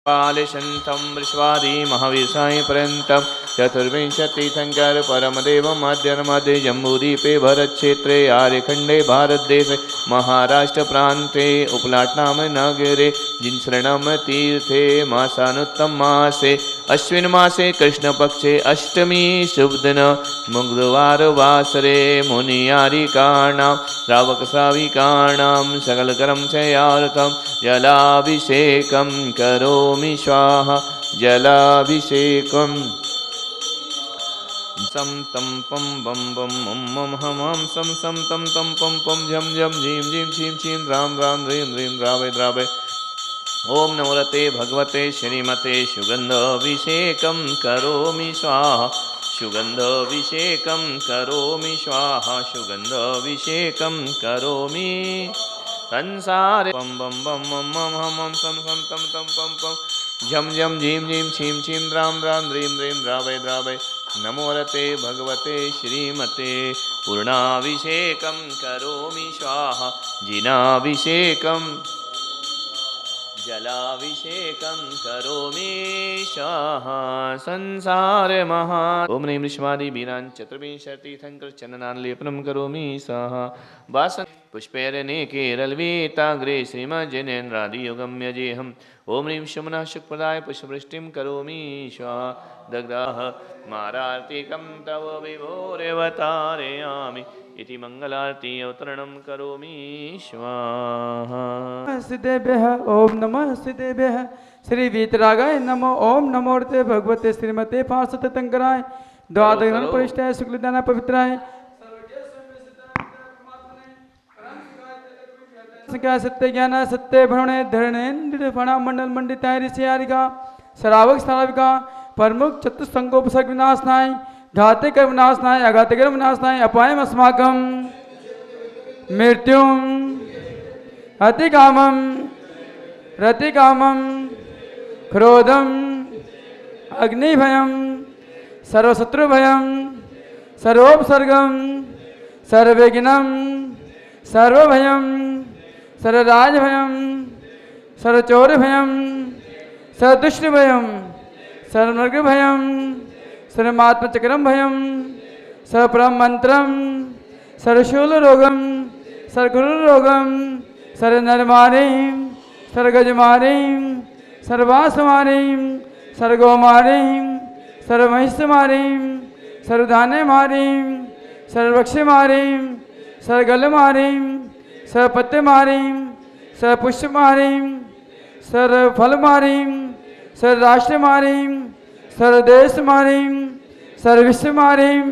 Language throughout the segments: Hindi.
पालिशन्तं विश्वादि महावीरसाई पर्यन्तं चतुर्विंशतितीर्थंकर परमदेव मध्य जम्बूद्वीपे भरतक्षेत्रे आर्यखण्डे भारतदेशे महाराष्ट्र प्रान्ते उपलाटनाम नगरे जिन्सरणम तीर्थे मासानुत्तम मासे अश्विन मासे कृष्णपक्षे अष्टमी शुभदिन मंगलवार वासरे मुनियारिकाणां श्रावकश्राविकाणां सकलकर्म चयार्थं जलाभिषेकं करोमि स्वाहा जलाभिषेकं सम तम पम बम बम मम मम हम सम सम तम तम पम पम झम झम झीम झीम छीम छीम राम राम ह्रीं ह्रीं द्रावय द्रावय। ओम नमोरते भगवते श्रीमते सुगंधाभिषेकं करोमि स्वाहा सुगंधाभिषेकं करोमि स्वाहा सुगंधाभिषेकं करोमि संसारे पम बम बम मम मम हम सम सम तम तम पम पम झम झम झीम झीम छीम छीम राम राम ह्रीं ह्रीं द्रावय द्रावय। नमोरते भगवते श्रीमते पूर्णाभिषेकं करोमि स्वाहा जिनाभिषेकं जलाभिषेकं करोमि स्वाहा संसार महा। ओम ह्रीं विश्वादि वीरान् चतुर्विंशतितीर्थंकर चंदनान् लेपनं करोमि स्वाहा वासन पुष्पैरने केरलवीताग्रे श्रीमज्जनेन्द्रादियोगं यजेऽहम्। ओम ह्रीं शुम्नः शुक्प्रदाय पुष्पवृष्टिं करोमि स्वाहा दग्धाः मारार्तिकं तव विभोरेवतारयामि इति मंगलारती अवतरणं करोमि स्वाहा। सिद्धेभ्यः ओम नमः सिद्धेभ्यः श्री वीतरागाय नमो ओम नमोर्ते भगवते श्रीमते पार्षदतंकराय द्वादश परिष्ठाय शुक्लदान पवित्राय सत्य ज्ञान सत्य भरणे धरणेन्द्र फणा मंडल मंडिताय ऋषियारिका श्रावक श्राविका प्रमुख चतुस्संगोपसर्ग विनाशनाय घाते कर्म विनाशनाय अघाते कर्म विनाशनाय अपायम अस्माकं मृत्युम अतिकामं रतिकामं क्रोधम अग्निभयं सर्वशत्रुभयं सर्वोपसर्गं सर्वविघ्नं सर्वभयं सर्वराजभयं सर्वचोरभयं सर्वदुष्टभयं सर्वमृगभयं सर्वमात्मचक्रं भयं सर्वपरम मंत्रं सर्वशूलरोगं सर्वगुरुरोगं सर्वनरमारीं सर्वगजमारीं सर्वासमारीं सर्वगोमारीं सर्वमहिषमारीं सर्वधान्यमारीं सर्ववक्षमारीं सर्वगलमारीं सर्वपत्यमारीं सर्वपुष्पमारीं सर्वफलमारीं सर्वराष्ट्रमारीं सर्वदेशमारीं सर्वविश्वमारीं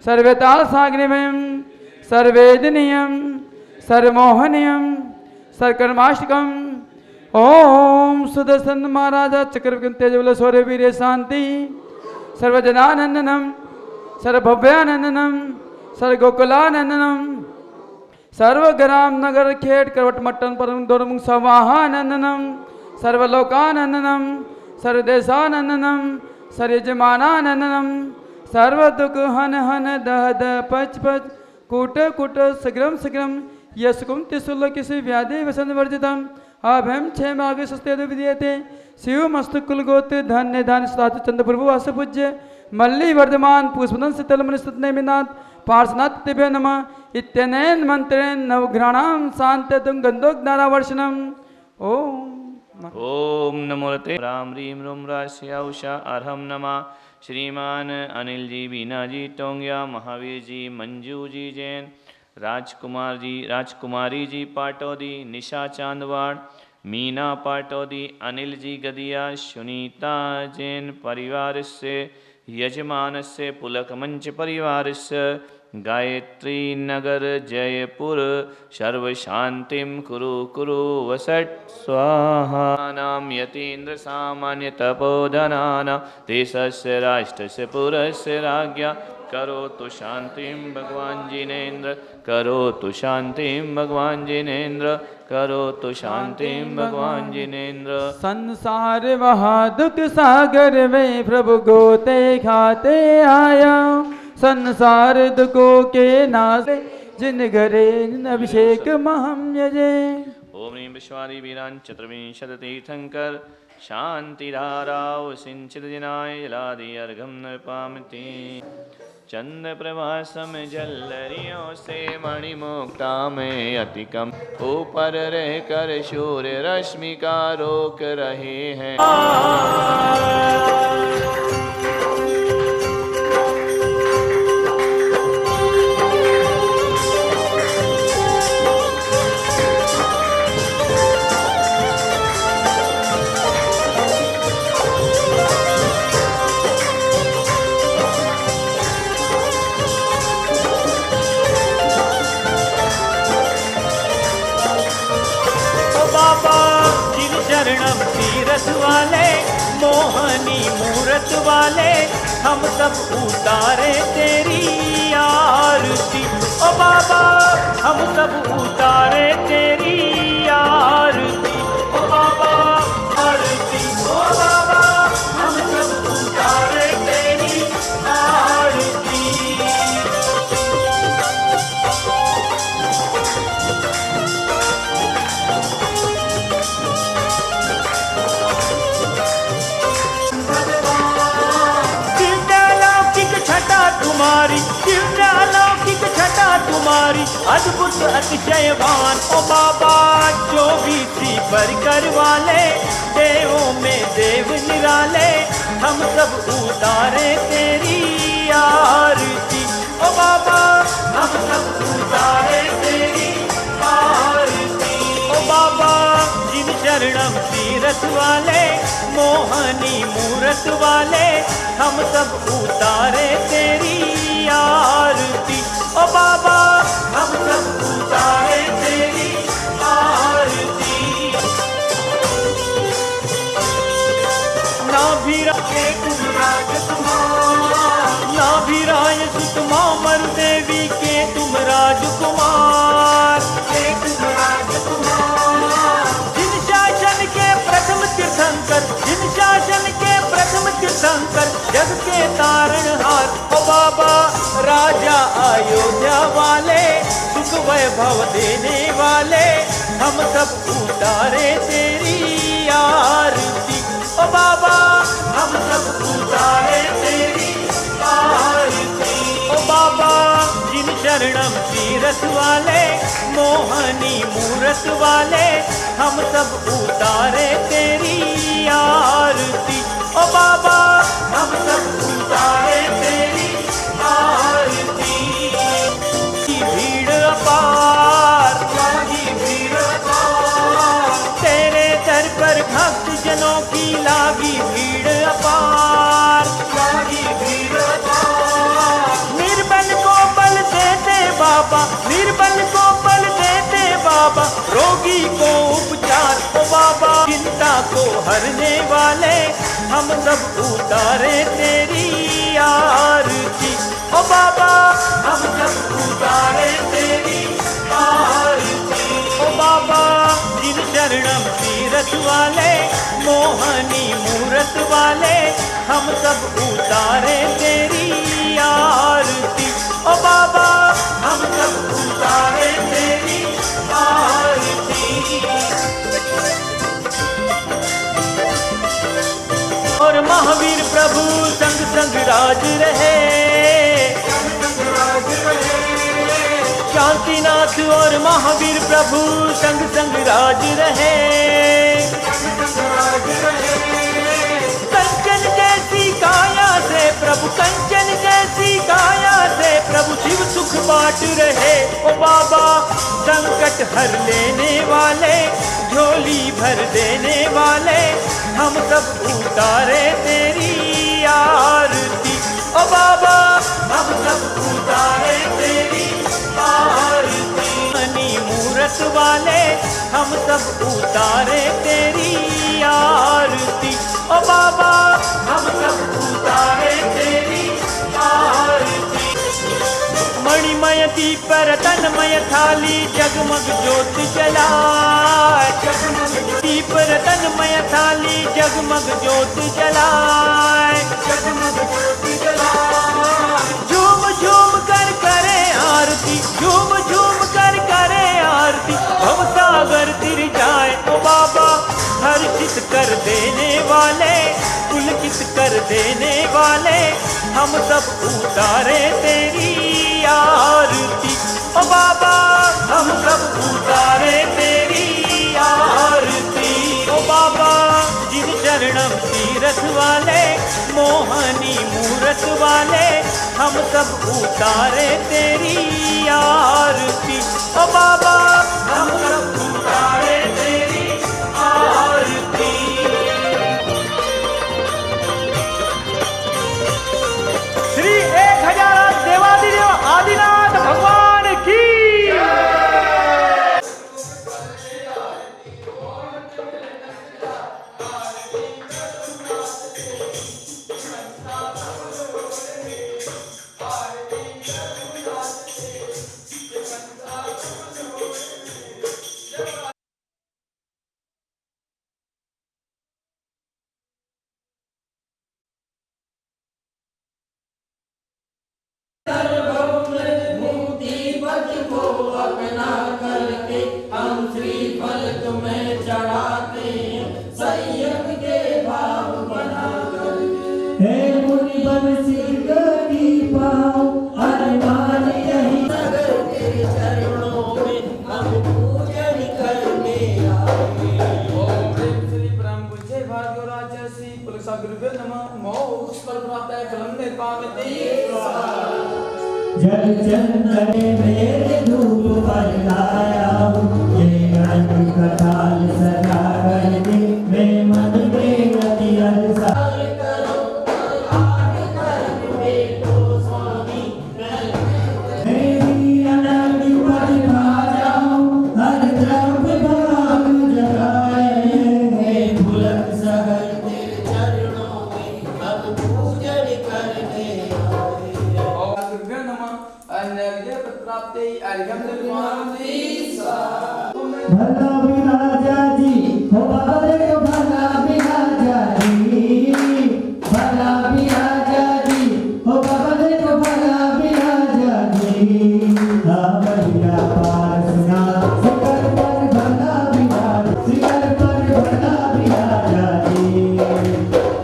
सर्वतालसाग्निमयं सर्ववेदनीयं सर्वमोहनीयं सर्वकर्माष्टकं। ओम सुदर्शन महाराजा चक्रवर्ती तेजबल शौर्यवीर्य शांति सर्वजनानंदनम सर्वभव्यानंदनम सर्वगोकुलानंदनम सर्वग्राम नगर खेड़ करवट मट्टन परम दोरमुख समाहानंदनम सर्वलोकानंदनम सर्वदेशानंदनम सर्वयजमानानंदनम सर्वदुख हन हन दह दह पच पच कूट कूट सग्रम सग्रम यशकुम तिसुल्लोकिसु व्याधि वसन वर्जितम अभयम क्षेम आगे सस्ते विधीयते शिव मस्तु कुलगोत्र धन्य धान्य सातु चंद्र प्रभु वास पूज्य मल्ली वर्धमान पुष्पदन शीतल मनिस्तने मिनाथ पार्श्वनाथ तिभ्य नमः इत्यनेन मंत्रेण नवघ्राणां शांततुं गंधोग्नारावर्षणम्। ओम नमोरते राम रीम रोम राश्या उषा अर्हम नमः। श्रीमान अनिल जी बीना जी टोंगिया महावीर जी मंजू जी जैन राजकुमारी जी पाटौदी निशा चांदवाड़ मीना पाटौदी अनिल जी गदिया सुनीता जैन परिवार से यजमान से पुलक मंच परिवार से गायत्री नगर जयपुर सर्व शांतिम कुरु कुरु वसट स्वाहा। नाम यतीन्द्र सामान्य तपोधनानां देशस्य राष्ट्रस्य पुरस्य राज्ञा करोतु शांतिं भगवान जिनेन्द्र करोतु शांतिं भगवान जिनेन्द्र करोतु शांतिं भगवान जिनेन्द्र। संसार महादुख सागर में प्रभु गोते खाते आया संसार दुखों के नासे जिन घरे अभिषेक महम यजे। ओम ह्रीं विश्वादि वीरान् चतुर्विंशतितीर्थंकर शान्तिधाराव सिंचितजनाय जलादि अर्घं नृपामिति चंद्र प्रभासम जलरियों से मणिमुक्ता में अतिकम ऊपर रह कर सूर्य रश्मि का रोक रहे हैं। चरणम तीरथ वाले मोहनी मूरत वाले हम सब उतारे तेरी आरती। ओ बाबा हम सब उतारे तेरी आरती। ओ बाबा आरती। ओ बाबा हम सब उतारे तेरी आरती। तुम्हारी दिव्यालौकिक छटा तुम्हारी अद्भुत अतिशयवान। ओ बाबा जो भी सी परिकर वाले देवों में देव निराले हम सब उतारे तेरी आरती। ओ बाबा हम सब उतारे तेरी आरती। ओ बाबा जिन शरणम तीरथ वाले मोहनी मूरत वाले हम सब उतारे तेरी आरती। ओ बाबा हम सब उतारे तेरी आरती। नाभिराय तुम राजकुमार, नाभिराय सुतमा मरु देवी के तुम राजकुमार, के तुम राजकुमार। जिन शासन के प्रथम तीर्थंकर, जिन शासन के प्रथम तीर्थंकर जग के तारणहार। ओ बाबा राजा अयोध्या वाले सुख वैभव देने वाले हम सब उतारे तेरी आरती। ओ बाबा हम सब उतारे तेरी आरती। ओ बाबा जिन शरणम तीरथ वाले मोहनी मूरत वाले हम सब उतारे तेरी आरती। ओ बाबा हम सब उतारे तेरी आरती। भीड़ अपार, भीड़ अपार, तेरे दर पर भक्त जनों की लागी भीड़ अपार, भीड़ अपार। निर्बल को बल देते बाबा, निर्बल को बल देते बाबा, रोगी को उपचार। ओ बाबा चिंता को हरने वाले हम सब उतारे तेरी आरती। ओ बाबा हम सब उतारे तेरी आरती। ओ बाबा जिन शरणम तीरथ वाले मोहनी मूरत वाले हम सब उतारे तेरी आरती। ओ बाबा हम सब उतारे तेरी आरती। और महावीर प्रभु संग संग राज रहे, शांतिनाथ और महावीर प्रभु संग संग राज रहे। कंचन जैसी काया से प्रभु, कंचन जैसी काया से प्रभु शिव सुख बांट रहे। ओ बाबा संकट हर लेने वाले झोली भर देने वाले हम सब उतारे तेरी आरती। ओ बाबा हम सब उतारे तेरी आरती। मनी मूरत वाले हम सब उतारे तेरी आरती। ओ बाबा हम सब उतारे तेरी आरती। मणिमय दीप रतनमय थाली जगमग ज्योत जलाए, दीप रतनमय थाली जगमग ज्योत जलाए, जगमग ज्योत जलाए। झूम झूम कर करे आरती, झूम झूम कर करे आरती, भवसागर तिर जाए। ओ बाबा हर्षित कर देने देने वाले हम सब उतारे तेरी आरती। ओ बाबा हम सब उतारे तेरी आरती। ओ बाबा जिन चरणम तीरथ वाले मोहनी मूरत वाले हम सब उतारे तेरी आरती। ओ बाबा हम सब उतारे तेरी आरती। श्री 1000 देवादिदेव आदिनाथ भगवान की जल चंदन मेरे धूप बरसाया ये रंग कठाल सदा कर दे मैं मन में गति अलसा मेरी अनंत परिभाषा हर तरफ भाग जगाए है बुलंद सहर तेरे चरणों में अब पूजन करने भला विराजा जी हो बाबा देखो भला विराजा जी भला विराजा जी हो बाबा देखो भला विराजा जी भैया पासना शिखर पर भला विराजा शिखर पर भला विराजा जी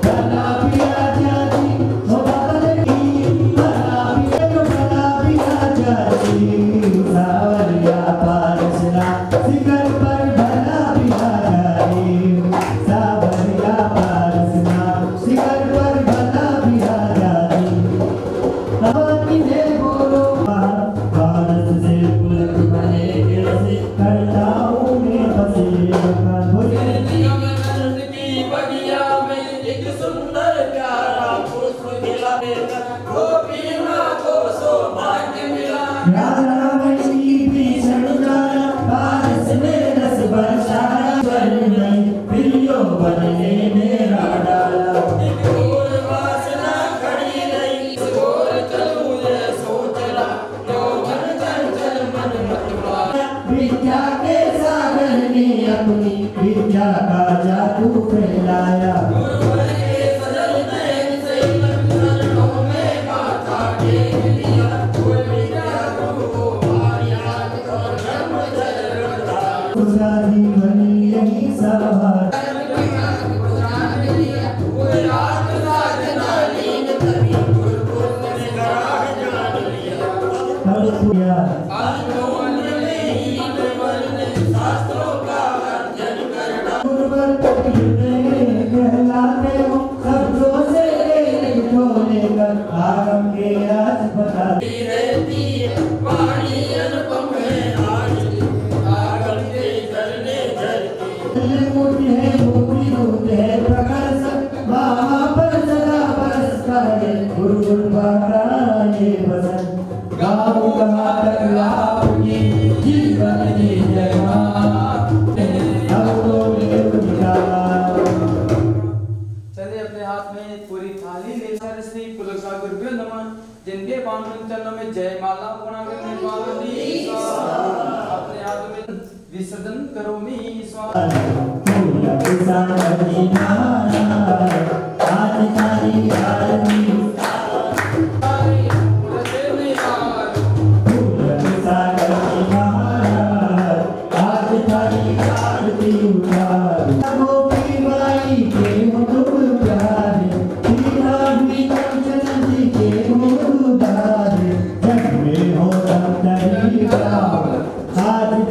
भला विराजा जी हो बाबा देखो भला विराजा जी सावरिया पासना शिखर पर भला विराजा जी सावरिया पासना शिखर पर भला विराजा जी भगवानी ने बोलो भारत से पुलक बने कैसे करताओं में बसे मुझे विद्या के सागर ने अपनी विद्या का जादू फैलाया पुजारी बनी यही सभा कहलाते हो शब्दों से लेकर आगम के राज बता गाँव कहाँ तक आपकी जीवन की चलिए अपने हाथ में पूरी थाली ले श्री पुलसा गुरुभ्यो नमः जिनके पावन चरणों में जय माला पूर्ण करने वाली अपने हाथ में विसर्जन करो मी गोपी बाई के तुम प्यारे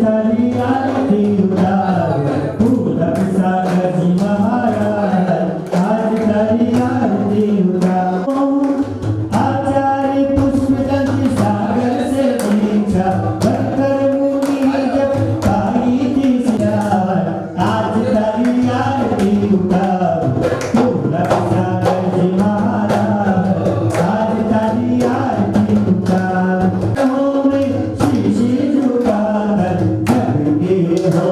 तारी आरती उतार फूलक सागर जी महाराज आज तारी आरती उतार आचार्य पुष्पदंत सागर से दीक्षा बनकर मुनि जब पाई थी सियार आज तारी आरती उतार फूलक सागर जी महाराज आज तारी आरती उतार श्री श्री झुकाकर जग के हो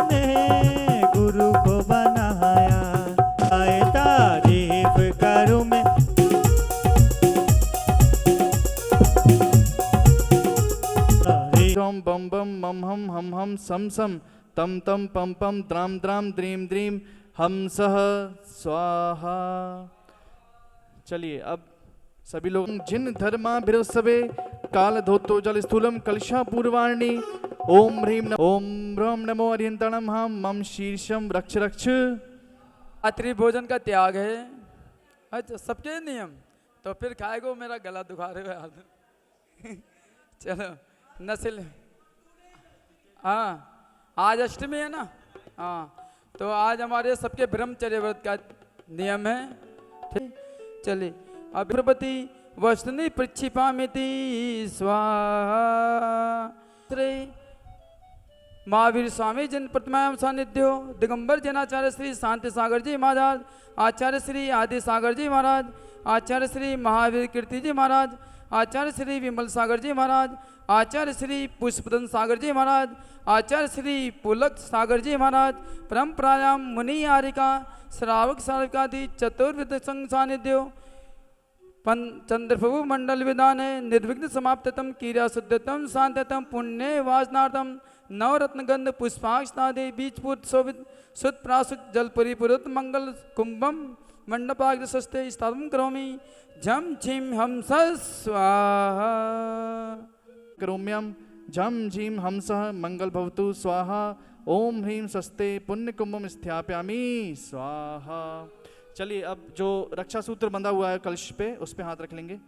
ने गुरु को बनाया, आए तारीफ करूं मैं। ओम बम बम मम हम सम सम तम तम पम पम द्राम द्राम द्रीम द्रीम हम सह स्वाहा। चलिए अब सभी लोग जिन धर्मा भिरसवे काल धोतो जल स्थूलम कलशा पूर्वाणी ओम ह्रीम ओम ब्रह्म नमो अरिहंतणम हम मम शीर्षम रक्ष रक्ष। रात्रि भोजन का त्याग है। अच्छा सबके नियम तो फिर खाएगो, मेरा गला दुखा रहे हो यार। चलो नस्ल, हाँ आज अष्टमी है ना, हाँ तो आज हमारे सबके ब्रह्मचर्य व्रत का नियम है। ठीक चलिए अब प्रपति वस्तुनि प्रक्षिपामिति स्वाहा। श्री महावीर स्वामी जन प्रतिमायाम सानिध्यो दिगंबर जनाचार्य श्री शांति सागर जी महाराज, आचार्य श्री आदि सागर जी महाराज, आचार्य श्री महावीर कीर्ति जी महाराज, आचार्य श्री विमल सागर जी महाराज, आचार्य श्री पुष्पदन सागर जी महाराज, आचार्य श्री पुलक सागर जी महाराज, परंपरायाम मुनि आरिका श्रावक श्राविकादि चतुर्विध संघ सानिध्यो चंद्रप्रभु मंडल विधान है निर्विघ्न समाप्ततम क्रिया शुद्धतम शांततम पुण्य वासनार्थम नवरत्न गंध पुष्पाक्षनादि बीजपूत शोभित शुद्ध प्रासुत जलपुरी पुरुत मंगल कुंभम मंडपाग्र सस्ते स्थापन करोमि झम झिम हम स्वाहा। करोम्यम झम झीम हमसः मंगल भवतु स्वाहा। ओम ह्रीम सस्ते पुण्य कुंभम स्थापयामि स्वाहा। चलिए अब जो रक्षा सूत्र बंधा हुआ है कलश पे उस पे हाथ रख लेंगे।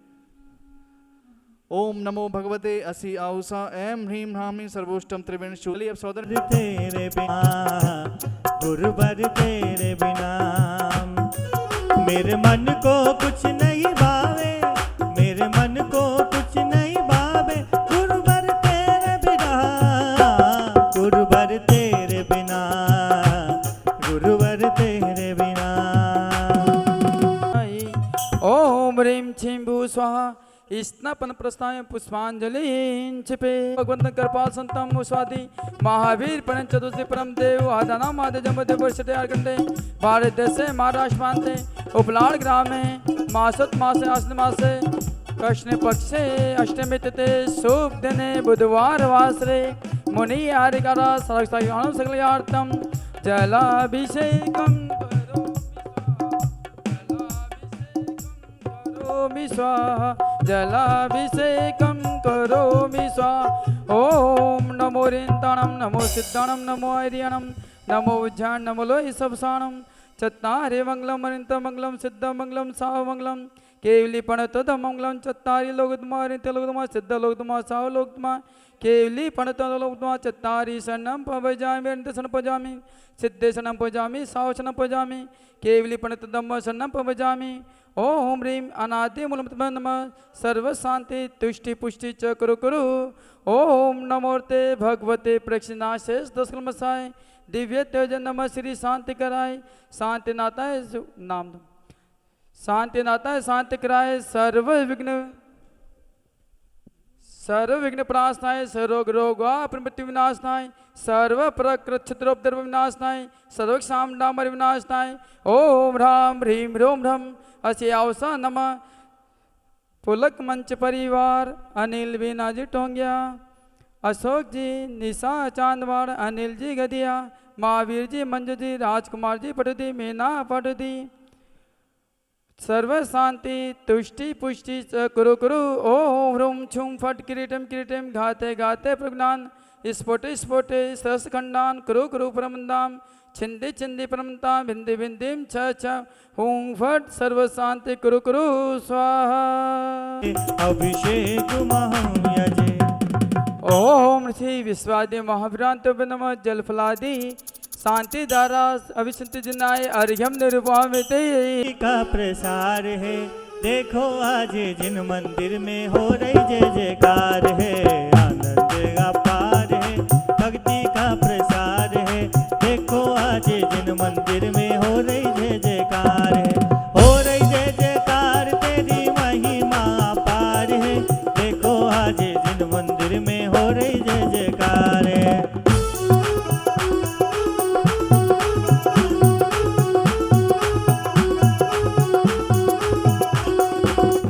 ओम नमो भगवते असि आउसा एम ह्रीम ह्रामी सर्वोष्टम त्रिवेण। चलिए अब सौदर तेरे बिना गुरुवर तेरे बिना मेरे मन को कुछ नहीं भावे, मेरे मन को कुछ नहीं भावे। गुरुवर तेरे बिना, गुरुवर तेरे बिना, गुरुवर तेरे बिना। ओम ह्रीम छिं भू स्वाहा स्नापन प्रस्थाय पुष्पांजलि छिपे भगवंत कृपा संतम स्वाति महावीर परम चतुर्थी परम देव आदाना मादे जमदे वर्षते आर्गंडे भारत देश से महाराष्ट्र प्रांते उपलाड़ ग्राम में मासत मासे आश्न मासे कृष्ण पक्षे अष्टमी तिथि शुभ दिने बुधवार वासरे मुनि आरिकारा सरक्षायाणम सकलयार्थम जलाभिषेकम करोमि स्वाहा, जलाभिषेकं करोमि स्वाहा। ओम नमो रिंताणम नमो सिद्धाणम नमो आर्यणम नमो उज्जान नमो लोहि सबसाणम चत्तारे मंगलम अरिंत मंगलम सिद्ध मंगलम साव मंगलम केवली पणतद मंगलम चत्तारी लोकतमा अरिंत लोकतमा सिद्ध लोकतमा साव लोकतमा केवली पणतद लोकतमा चत्तारी शरणम पवजामि अरिंत शरण पवजामि सिद्धे शरणम पवजामि साव शरणम पवजामि केवली पणतदम शरणम पवजामि। ओम ह्रीम अनादि मूलमतम नमः सर्व शांति तुष्टि पुष्टि च कुरु कुरु। ओम नमोते भगवते प्रक्षिणाशेष दशकलमसाय दिव्य तेज नमः श्री शांति कराए शांति नाता है नाम शांति नाता है शांति कराए सर्व विघ्न प्रणाशनाय सर्व रोगा प्रमृत्यु विनाशनाय सर्व प्रकृच्छत्रोपद्रव विनाशनाय सर्व शाम डामर विनाशनाय ओम ह्राम ह्रीं ह्रोम ह्रम अस्यावसा नमः पुलक मंच परिवार अनिल बीनाजी टोंगिया अशोक जी निशा चांदवाड़ अनिल जी गदिया महावीर जी मंजू जी राजकुमार जी पटुदी मीना पटुदी सर्व शांति तुष्टि पुष्टि च कुरु कुरु ओम ह्रूम छुम फट किरीटम किरीटम घाते घाते प्रज्ञान स्फोटे स्फोटे सरस खंडान कुरु कुरु परमंदाम छिंदी छिंदी परमता भिंदी भिंदीम छ हूं फट सर्व शांति कुरु कुरु स्वाहा अभिषेक महयजे ओम श्री विश्वादि महाभ्रांत नमः जल फलादि शांति धारा अभिशंति जिनाय अर्घ्यम निरुपामिते का प्रसार है। देखो आज जिन मंदिर में हो रही जय जयकार है, आनंद अपार है, भक्ति का प्रसार है। देखो आज जिन मंदिर में हो रही जय जयकार है, हो रही जय जयकार तेरी महिमा अपार है। देखो आज जिन मंदिर में हो रही जय जयकार है।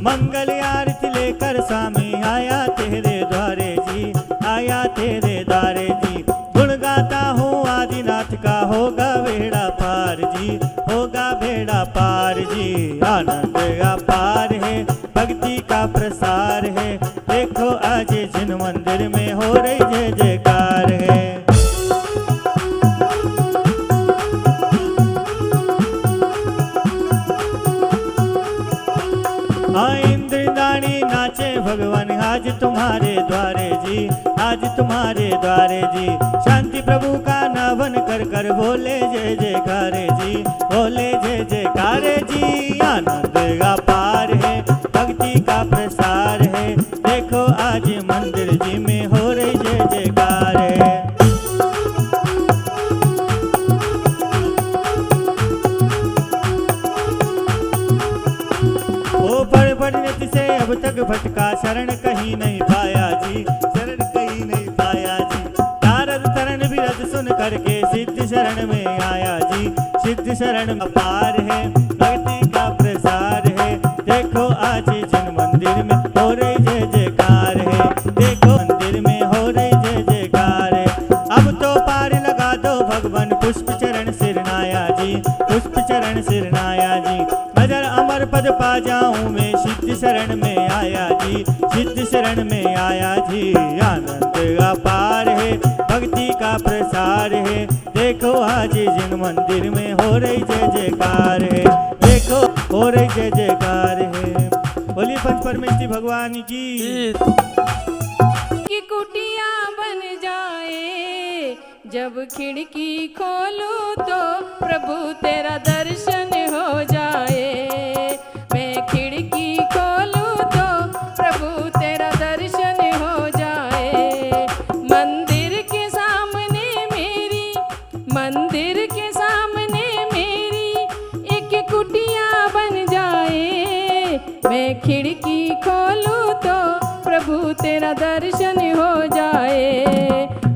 मंगल आरती लेकर स्वामी आया तेरे द्वारे जी, आया तेरे द्वारे जी। गुण गाता हूँ आदिनाथ का, होगा बेड़ा पार जी, होगा बेड़ा पार जी। आनंद अपार है, भक्ति का प्रसार है। देखो आज जिन मंदिर में हो रही जय जयकार है। इंद्रदानी नाचे भगवान आज तुम्हारे द्वारे जी, आज तुम्हारे द्वारे जी। शांति प्रभु का नावन कर कर बोले जय जयकारे जी, बोले जय जयकारे जी। आनंद अपार है, भक्ति का प्रसार है। देखो आज मंदिर जी में हो रही जय जयकार है। पढ़ने से अब तक भटका, शरण कहीं नहीं पाया जी, शरण कहीं नहीं पाया जी। नारद शरण विरद सुन करके सिद्ध शरण में आया जी, सिद्ध शरण अपार है, भक्ति का प्रसार है। देखो आज जिन मंदिर में हो रही जय जयकार है, देखो मंदिर में हो रही जय जयकार है। अब तो पार लगा दो भगवान पुष्प चरण सिरनाया जी, पुष्प चरण सिरनाया जी। नजर अमर पद पा जाऊं मैं, सिद्ध शरण में आया जी, सिद्ध शरण में आया जी। आनंद अपार है, भक्ति का प्रसार है। देखो आज जिन मंदिर में हो रही जय जयकार है, देखो हो रही जय जयकार है। बोलिए पंच परमेश्वरी भगवान की। की कुटिया बन जाए जब खिड़की खोलूं तो प्रभु तेरा दर्शन हो जाए। मैं खिड़की खोलूं तो प्रभु तेरा दर्शन हो जाए। मंदिर के सामने मेरी, मंदिर के सामने मेरी एक कुटिया बन जाए। मैं खिड़की खोलूं तो प्रभु तेरा दर्शन हो जाए।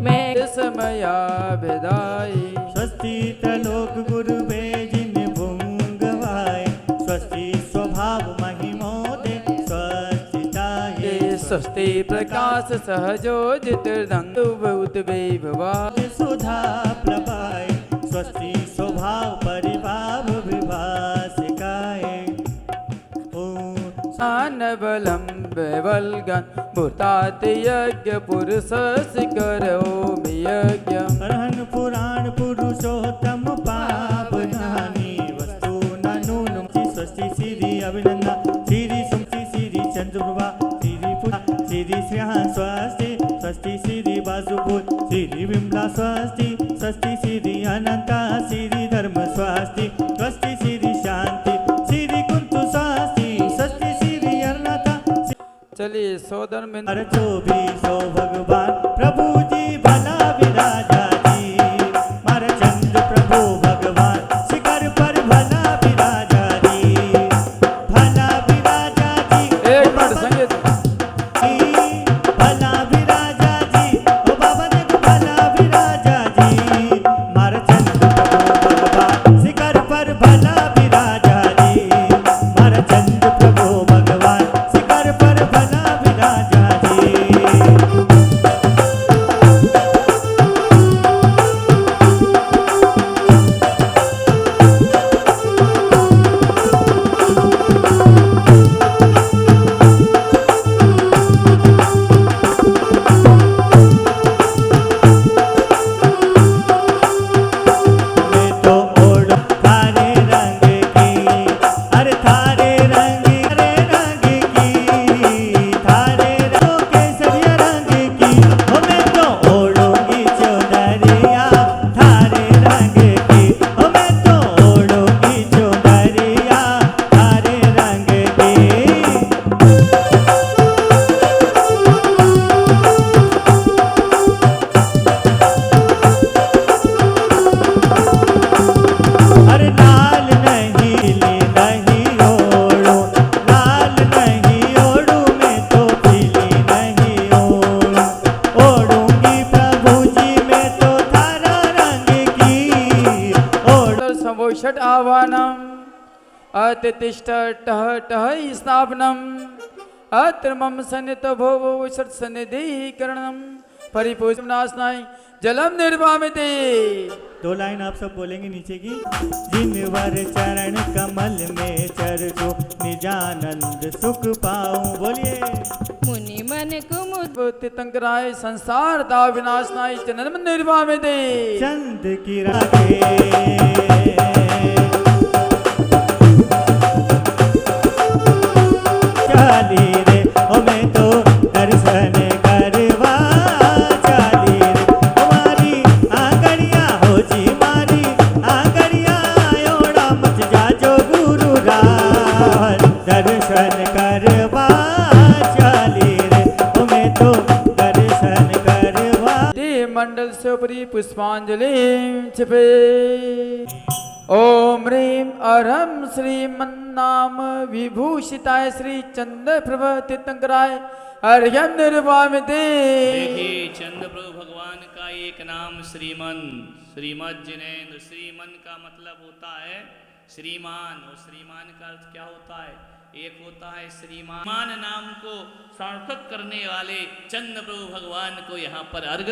मैं समया विदाई स्वस्ति त्रिलोक गुरुवे जिन भुंगवाए, स्वस्ति स्वभाव महिमोदे स्वस्तिताये। स्वस्ति प्रकाश सहजो जितर्दंग भवा सुधा प्लवाय, स्वस्ति स्वभाव परिभाव विभासिकाय। बलम बेवलगन भूतात यज्ञ पुरुष करोमि यज्ञ। अर्हन पुराण पुरुषोत्तम पावनानि वस्तु नूनम। स्वस्ति श्री अभिनंदा श्री सुमति श्री चंद्रप्रभा श्री पुरा श्री श्रेया स्वस्ति। स्वस्ति श्री वासुभूत श्री विमला स्वस्ति। स्वस्ति श्री अनंता श्री धर्म स्वस्ति। स्वस्ति श्री शांति श्री कुंतु स्वस्ति। स्वस्ति श्री अरुणता। चलिए सोदर में जो भी सो भगवान प्रभु जी भला विराजा जी। षट आह्वानम अतिष्ठ टह टह स्थापनम अत्र मम सन्नित भो षट सन्निधिकरणम परिपूजनास्नाय जलम निर्वामिते। 2 लाइन आप सब बोलेंगे नीचे की। जिनवर चरण कमल में चरजो निजानंद सुख पाऊं। बोलिए। मुनि मन कुमुद तीर्थंकराय संसार दाव विनाशनाय जन्म निर्वामिते। चंद की राखे चाली रे ओ मैं तो दर्शन करवा चाली रे हमारी आंगड़िया हो जी मारी आंगड़िया ओड़ा मच जाजो गुरु राज दर्शन करवा चाली रे ओ मैं तो दर्शन करवा। मंडल से ऊपरी पुष्पांजलि छिपे। ओम ह्रीं अरहं श्रीमन्नाम विभूषिताय श्री चंद्र प्रभ तीर्थंकराय अर्घ्यं निर्वामिते। देखिए चंद्र प्रभु भगवान का एक नाम श्रीमन, श्रीमद जिनेन्द्र। श्रीमन का मतलब होता है श्रीमान, और श्रीमान का अर्थ क्या होता है? एक होता है श्रीमान नाम को सार्थक करने वाले चंद्र प्रभु भगवान को यहाँ पर अर्घ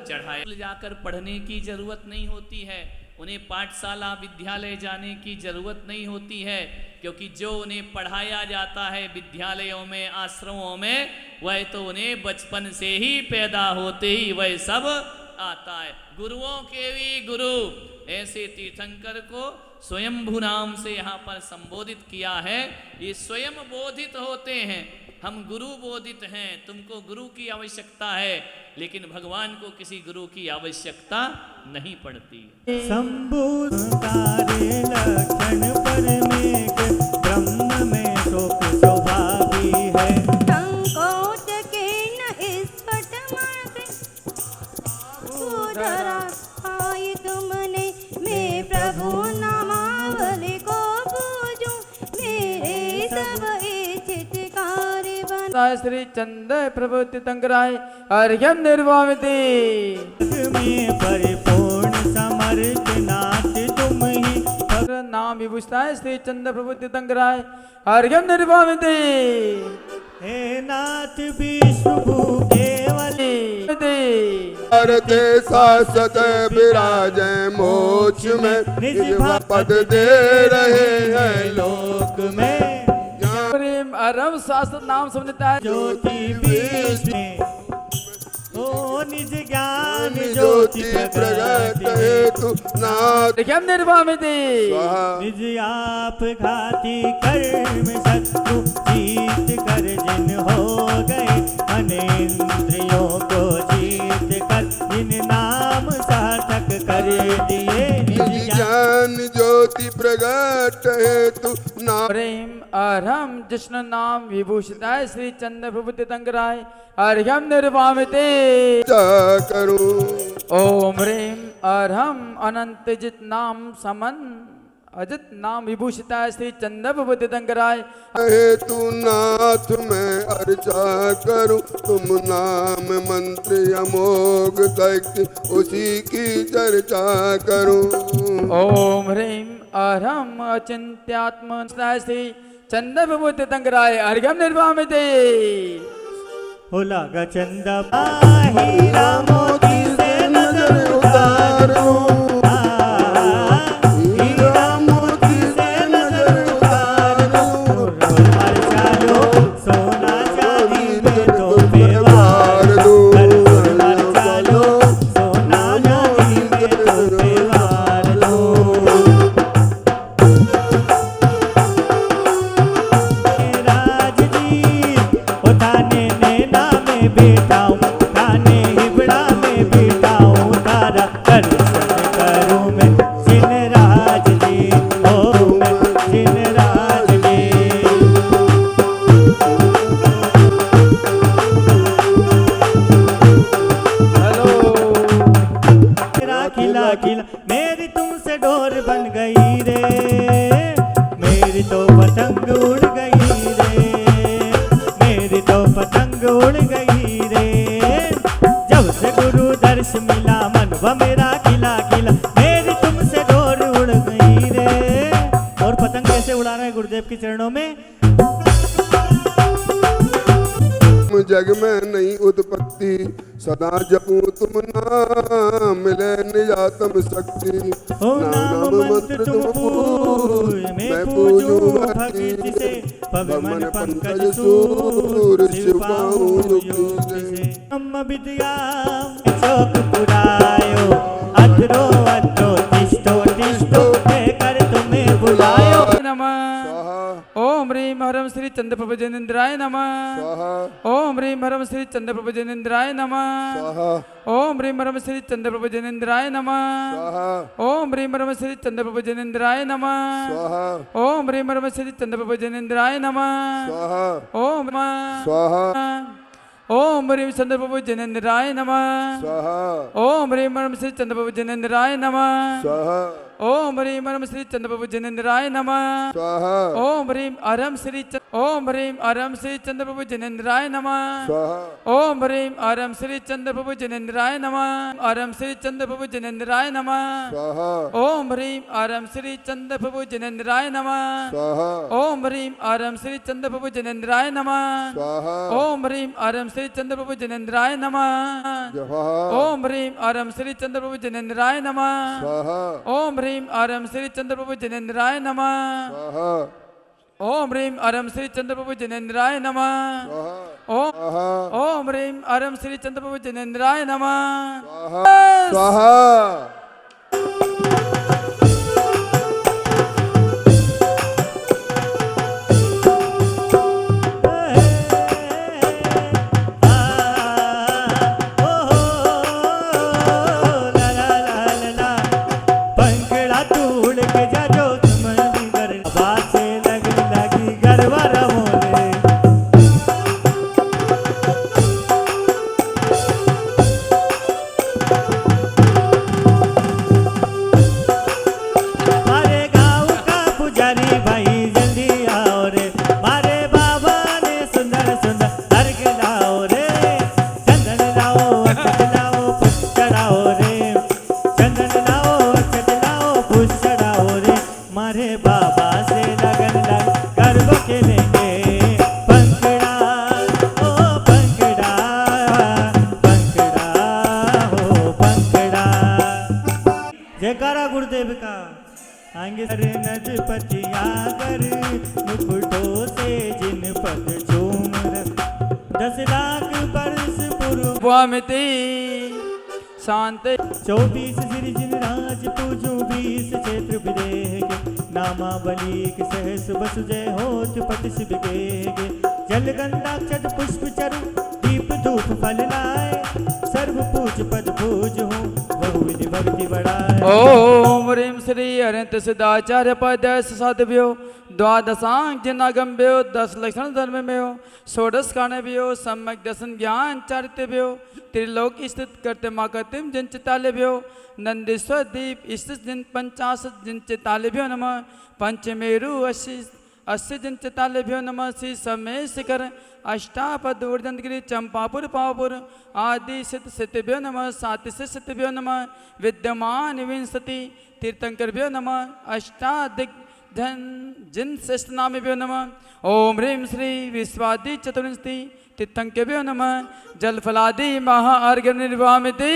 चढ़ाए। जाकर पढ़ने की जरूरत नहीं होती है, उन्हें पाठशाला विद्यालय जाने की जरूरत नहीं होती है, क्योंकि जो उन्हें पढ़ाया जाता है विद्यालयों में आश्रमों में, वह तो उन्हें बचपन से ही पैदा होते ही वह सब आता है। गुरुओं के भी गुरु ऐसे तीर्थंकर को स्वयंभू नाम से यहाँ पर संबोधित किया है। ये स्वयं बोधित होते हैं, हम गुरु बोधित हैं। तुमको गुरु की आवश्यकता है, लेकिन भगवान को किसी गुरु की आवश्यकता नहीं पड़ती। शंभु तारे लक्षण परमेक ब्रह्म में शोक शोभा भी है। संकोच के न स्फट मात्र उधरा आय तुमने मैं प्रभु नामावली को पूजूं मेरे सब इच्छित कार्य बन। श्री चंद्र प्रभु तीर्थंकराय अर्घ्यं निर्वामिते। में परिपूर्ण समर्थ नाथ तुम ही नाम विभूषिताय श्री चंद्र प्रभु तीर्थंकराय अर्घ्यं निर्वामिते। हे नाथ विष्णु केवल भारते शाश्वत विराजे मोक्ष में निज पद दे रहे हैं लोक में। प्रेम अरम शास्त्र नाम समझता है ज्योति बीच में ओ निज ज्ञान ज्योति प्रगट हेतु नाथ अर्घ्यं निर्वामिते। निज आप घाती कर्म शत्रु जीत कर जिन हो गए अनेंद्रियों को जीत कर जिन नाम सार्थक कर दिए निज ज्ञान ज्योति प्रगट हेतु नाथ। प्रेम अरहं जिष्णु नाम विभूषिताय श्री चंद्र प्रभु तीर्थंकराय अर्घ्यं निर्वामिते। करूं ओम ह्रीं अरहं अनंत जित नाम समन अजित नाम विभूषिताय श्री चंद्र प्रभु तीर्थंकराय हेतु नाथ मैं अर्चा करूं तुम नाम मंत्र अमोघ शक्ति उसी की चर्चा करूं। ओम ह्रीं अरहं अचिंत्यात्म श्री चंद्र प्रभु तीर्थंकराय अर्घ्यं निर्वामिते। हो लागा चंदा हीरा मोती से नजर उतारूं हीरा मोती से नजर उतारूं मार चालो सोना चांदी में तो व्यवहार दूं मार चालो सोना चांदी में तो व्यवहार दूं। राजदीप उठाने बेटाऊं थाने हिबड़ा में बेटाऊं तारा दर्शन करूं मैं जिन राज जी ओ मैं जिन राज जी। हेलो मेरा खिला खिला मेरी तुमसे डोर बन गई रे मेरी तो पतंग उड़ गई रे मेरी तो पतंग उड़ गई दर्श मिला मनवा मेरा खिला खिला मेरी तुमसे डोर उड़ गई रे। उत्पत्ति, सदा जपूं तुम नाम, मिले निजातम शक्ति। ओ नाम मंत्र तुम पूज, मैं पूजूं भक्ति से, पवन पंकज सूर, शिव पाऊं युक्ति से। ब्रह्म विद्या शोक पुरायो, अधरो अधरो तिष्ठो तिष्ठो, कर तुम्हें बुलायो। नमः। ओम ह्रीं हरम श्री चंद्र प्रभु जनेन्द्राय नमः। ओम ह्रीं हरम श्री चंद्र प्रभु जनेन्द्राय नमः। ओम ह्रीं हरम श्री चंद्र प्रभु जनेन्द्राय नमः। ओम ह्रीं हरम श्री चंद्र प्रभु जनेन्द्राय नमः। ओम ह्रीं हरम श्री चंद्र प्रभु जनेन्द्राय नमः। ओम ओम ह्रीं चंद्र प्रभु जनेन्द्राय नमः। ओम ह्रीं हरम श्री चंद्र प्रभु जनेन्द्राय नमः। ओम ह्रीं हरम श्री चंद्र प्रभु जनेन्द्राय नमः। ओम ह्रीं हरम श्री ओम ह्रीं हरम श्री चंद्र प्रभु जनेन्द्राय नमः। ओम ह्रीं हरम श्री चंद्र प्रभु जनेन्द्राय नमः। हरम श्री चंद्र प्रभु जनेन्द्राय नमः। ओम ह्रीं हरम श्री चंद्र प्रभु जनेन्द्राय नमः। ओम ह्रीं हरम श्री चंद्र प्रभु जनेन्द्राय नमः। ओम ह्रीं हरम श्री चंद्र प्रभु जनेन्द्राय नमः। ओम ह्रीं हरम श्री चंद्र प्रभु जनेन्द्राय नमः। ओम ह्रीं हरम श्री चंद्र प्रभु जनेन्द्राय नमः। ओम ह्रीं हरम श्री चंद्र प्रभु जनेन्द्राय नमः। ओम ह्रीं हरम श्री चंद्र प्रभु जनेन्द्राय नमः। स्वाहा। जयकारा गुरुदेव का। आएंगे सर नद पचियागर, मुकुटों से जिन पद झूम, 10 लाख वर्ष पूर्व स्वामिति शांति। 24 सिर जिन राज पूजू, 20 क्षेत्र विदेह के, नामावली के सहस बसु जय होत पति शिव के। जल गंगा क्षत पुष्प चरु, दीप धूप फल लाए, सर्व पूज पद पूज हूँ, बहु विधि भक्ति बढ़ाए। ओम ह्रीं श्री अरहंत सिद्धाचार्य पद साधव्यो, द्वादशांग जिनागम्भ्यो, 10 लक्षण धर्म में हो, 16 कारणव्यो, सम्यक दर्शन ज्ञान चारित्र्यो, त्रिलोक स्थित करते माकतिम जिन चितालेभ्यो, नंदीश्वर दीप स्थित जिन 50 जिन चितालेभ्यो नमः। पंचमेरु 80 जिन चितालेभ्यो नमः। श्री समय शिखर अष्टापद ऊर्जनगिरी चंपापुर पावपुर आदि सिद्ध सिद्धिभ्यो नमः। 7 सिद्धिभ्यो नमः। विद्यमान विंशति तीर्थंकरभ्यो नमः। अष्टादिक धन जिन श्रेष्ठ नामेभ्यो नमः। ओम ह्रीं श्री विश्वादि चतुर्विंशति तीर्थंकरभ्यो नमः। जलफलादि महाअर्घ्य निर्वामिति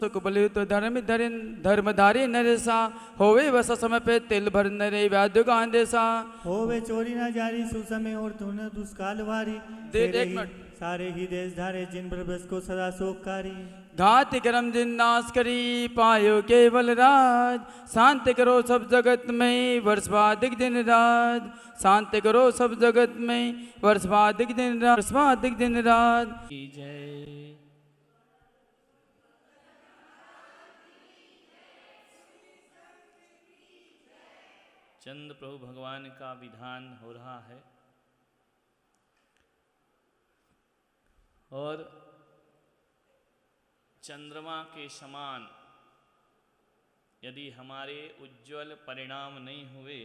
सुख बलित धर्म धरिन धर्मधारी नरेसा, होवे बस समय पे तिल भर नरे व्याधु का अंदेशा। होवे चोरी ना जारी, सुसमय और तूने दुष्काल भारी। एक मिनट। सारे ही देश धारे जिन ब्रबस को सदा शोककारी। घात करम जिन नाश करी, पायो केवल राज। शांति करो सब जगत में, वर्षवाधिक दिन रात। शांति करो सब जगत में, वर्षवाधिक दिन रात, वर्षवाधिक दिन रात। जय। चंद्र प्रभु भगवान का विधान हो रहा है और चंद्रमा के समान यदि हमारे उज्जवल परिणाम नहीं हुए